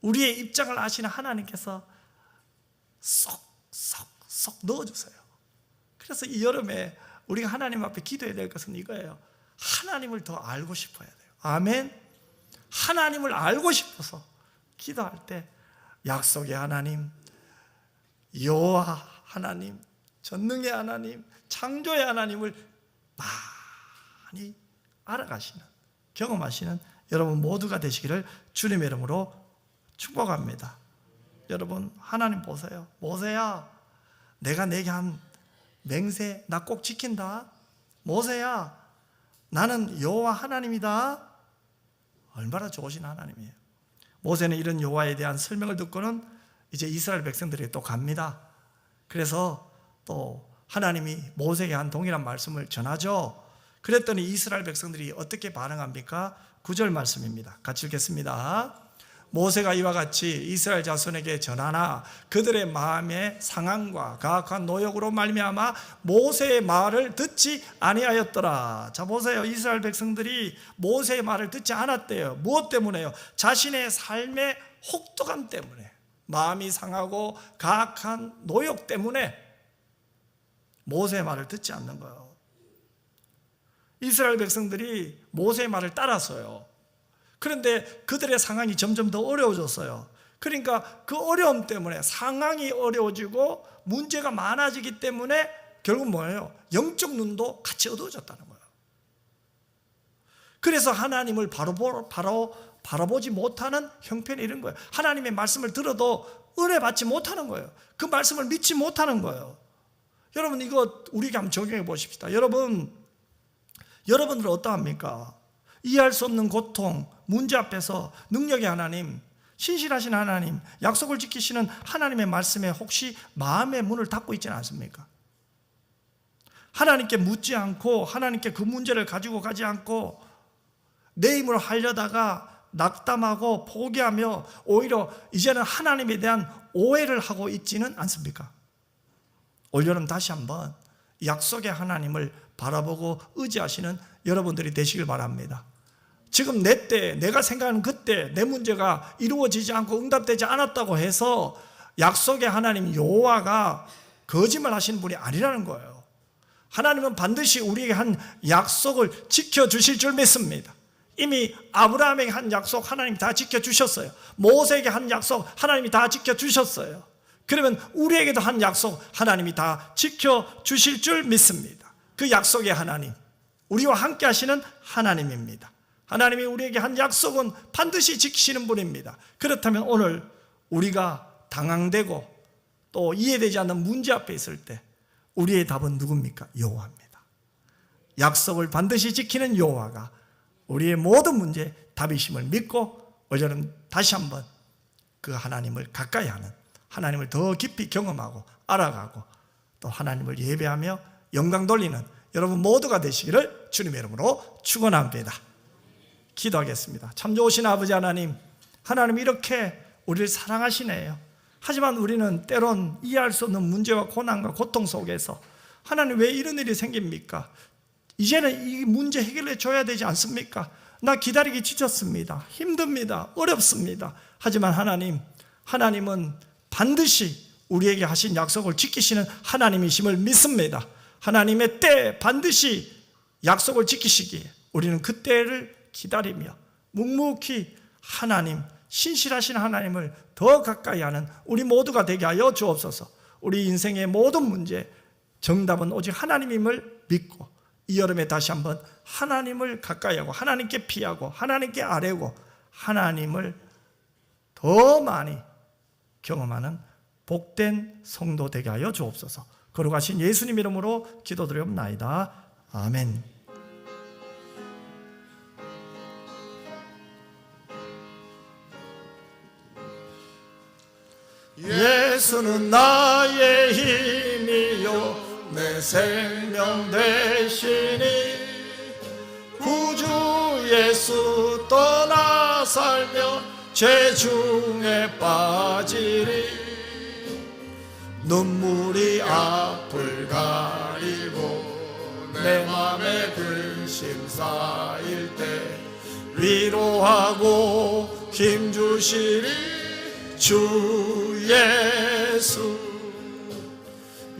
Speaker 3: 우리의 입장을 아시는 하나님께서 쏙 넣어주세요. 그래서 이 여름에 우리가 하나님 앞에 기도해야 될 것은 이거예요. 하나님을 더 알고 싶어야 돼요. 아멘. 하나님을 알고 싶어서 기도할 때 약속의 하나님, 여호와 하나님, 전능의 하나님, 창조의 하나님을 많이 알아가시는, 경험하시는 여러분 모두가 되시기를 주님의 이름으로 축복합니다. 여러분, 하나님 보세요. 모세야, 내가 내게 한 맹세 나 꼭 지킨다. 모세야, 나는 여호와 하나님이다. 얼마나 좋으신 하나님이에요. 모세는 이런 여호와에 대한 설명을 듣고는 이제 이스라엘 백성들에게 또 갑니다. 그래서 또 하나님이 모세에게 한 동일한 말씀을 전하죠. 그랬더니 이스라엘 백성들이 어떻게 반응합니까? 9절 말씀입니다. 같이 읽겠습니다. 모세가 이와 같이 이스라엘 자손에게 전하나 그들의 마음의 상함과 가혹한 노역으로 말미암아 모세의 말을 듣지 아니하였더라. 자, 보세요. 이스라엘 백성들이 모세의 말을 듣지 않았대요. 무엇 때문에요? 자신의 삶의 혹독함 때문에, 마음이 상하고 가혹한 노역 때문에 모세의 말을 듣지 않는 거예요. 이스라엘 백성들이 모세의 말을 따랐어요. 그런데 그들의 상황이 점점 더 어려워졌어요. 그러니까 그 어려움 때문에 상황이 어려워지고 문제가 많아지기 때문에 결국 뭐예요? 영적 눈도 같이 어두워졌다는 거예요. 그래서 하나님을 바로 바라보지 못하는 형편이 이런 거예요. 하나님의 말씀을 들어도 은혜 받지 못하는 거예요. 그 말씀을 믿지 못하는 거예요. 여러분, 이거 우리에게 한번 적용해 보십시다. 여러분들은 어떠합니까? 이해할 수 없는 고통, 문제 앞에서 능력의 하나님, 신실하신 하나님, 약속을 지키시는 하나님의 말씀에 혹시 마음의 문을 닫고 있지는 않습니까? 하나님께 묻지 않고 하나님께 그 문제를 가지고 가지 않고 내 힘으로 하려다가 낙담하고 포기하며 오히려 이제는 하나님에 대한 오해를 하고 있지는 않습니까? 올여름 다시 한번 약속의 하나님을 바라보고 의지하시는 여러분들이 되시길 바랍니다. 지금 내 때, 내가 생각하는 그때 내 문제가 이루어지지 않고 응답되지 않았다고 해서 약속의 하나님 여호와가 거짓말 하시는 분이 아니라는 거예요. 하나님은 반드시 우리에게 한 약속을 지켜주실 줄 믿습니다. 이미 아브라함에게 한 약속 하나님이 다 지켜주셨어요. 모세에게 한 약속 하나님이 다 지켜주셨어요. 그러면 우리에게도 한 약속 하나님이 다 지켜주실 줄 믿습니다. 그 약속의 하나님, 우리와 함께 하시는 하나님입니다. 하나님이 우리에게 한 약속은 반드시 지키시는 분입니다. 그렇다면 오늘 우리가 당황되고 또 이해되지 않는 문제 앞에 있을 때 우리의 답은 누굽니까? 여호와입니다. 약속을 반드시 지키는 여호와가 우리의 모든 문제 답이심을 믿고 올여름 다시 한번 그 하나님을 가까이 하는, 하나님을 더 깊이 경험하고 알아가고 또 하나님을 예배하며 영광 돌리는 여러분 모두가 되시기를 주님의 이름으로 축원합니다. 기도하겠습니다. 참 좋으신 아버지 하나님, 하나님 이렇게 우리를 사랑하시네요. 하지만 우리는 때론 이해할 수 없는 문제와 고난과 고통 속에서 하나님 왜 이런 일이 생깁니까? 이제는 이 문제 해결해 줘야 되지 않습니까? 나 기다리기 지쳤습니다. 힘듭니다. 어렵습니다. 하지만 하나님은 반드시 우리에게 하신 약속을 지키시는 하나님이심을 믿습니다. 하나님의 때 반드시 약속을 지키시기에 우리는 그 때를 기다리며 묵묵히 하나님, 신실하신 하나님을 더 가까이 하는 우리 모두가 되게 하여 주옵소서. 우리 인생의 모든 문제 정답은 오직 하나님임을 믿고 이 여름에 다시 한번 하나님을 가까이 하고 하나님께 피하고 하나님께 아뢰고 하나님을 더 많이 경험하는 복된 성도 되게 하여 주옵소서. 거룩하신 예수님 이름으로 기도드리옵나이다. 아멘. 예수는 나의 힘이요 내 생명 되시니 구주 예수 떠나 살며 죄 중에 빠지리 눈물이 앞을 가리고 내 맘에 근심 쌓일 때 위로하고 힘주시리 주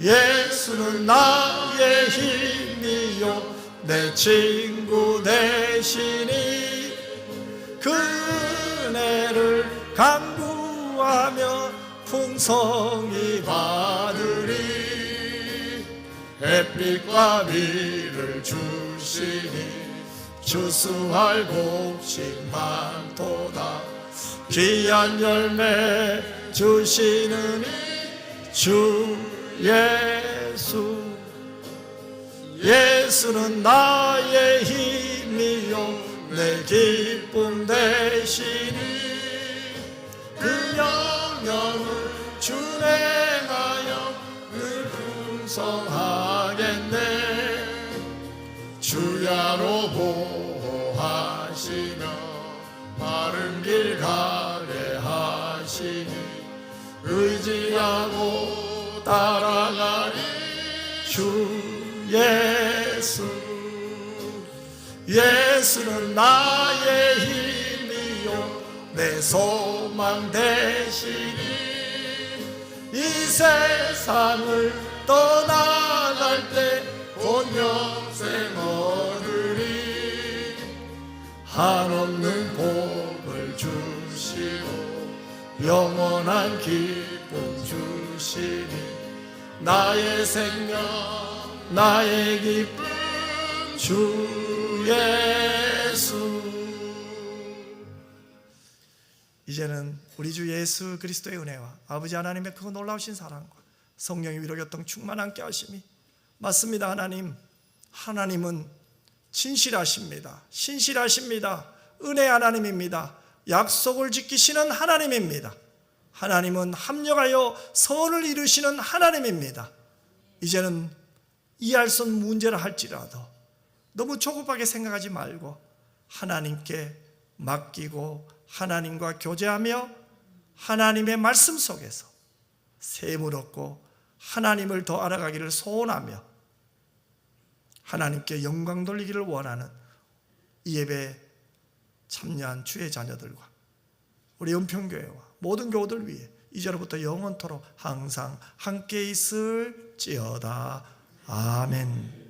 Speaker 3: 예수는 나의 힘이요 내 친구 되시니 그 은혜를 간구하며 풍성히 받으리 햇빛과 비를 주시니 추수할 곡식 많도다 귀한 열매 주시는 주 예수는 나의 힘이요 내 기쁨 되시니 그 영영을 준행하여 늘 풍성하겠네 주야로 보호하시며 바른 길 가게 하시니 의지하고 따라가리 주 예수는 나의 힘이요 내 소망 되시니 이 세상을 떠나갈 때
Speaker 2: 곧 영생 얻으리.
Speaker 3: 한없는 복을 주시고 영원한 기쁨 주시니 나의 생명 나의 기쁨 주 예수. 이제는 우리 주 예수 그리스도의 은혜와 아버지 하나님의 그 놀라우신 사랑과 성령의 위로교통 충만 함께 하심이 맞습니다. 하나님은 진실하십니다. 신실하십니다. 은혜 하나님입니다. 약속을 지키시는 하나님입니다. 하나님은 합력하여 선을 이루시는 하나님입니다. 이제는 이해할 수 없는 문제를 할지라도 너무 조급하게 생각하지 말고 하나님께 맡기고 하나님과 교제하며 하나님의 말씀 속에서 샘을 얻고 하나님을 더 알아가기를 소원하며 하나님께 영광 돌리기를 원하는 이 예배에 참여한 주의 자녀들과 우리 은평교회와 모든 교우들 위해 이제로부터 영원토록 항상 함께 있을지어다. 아멘.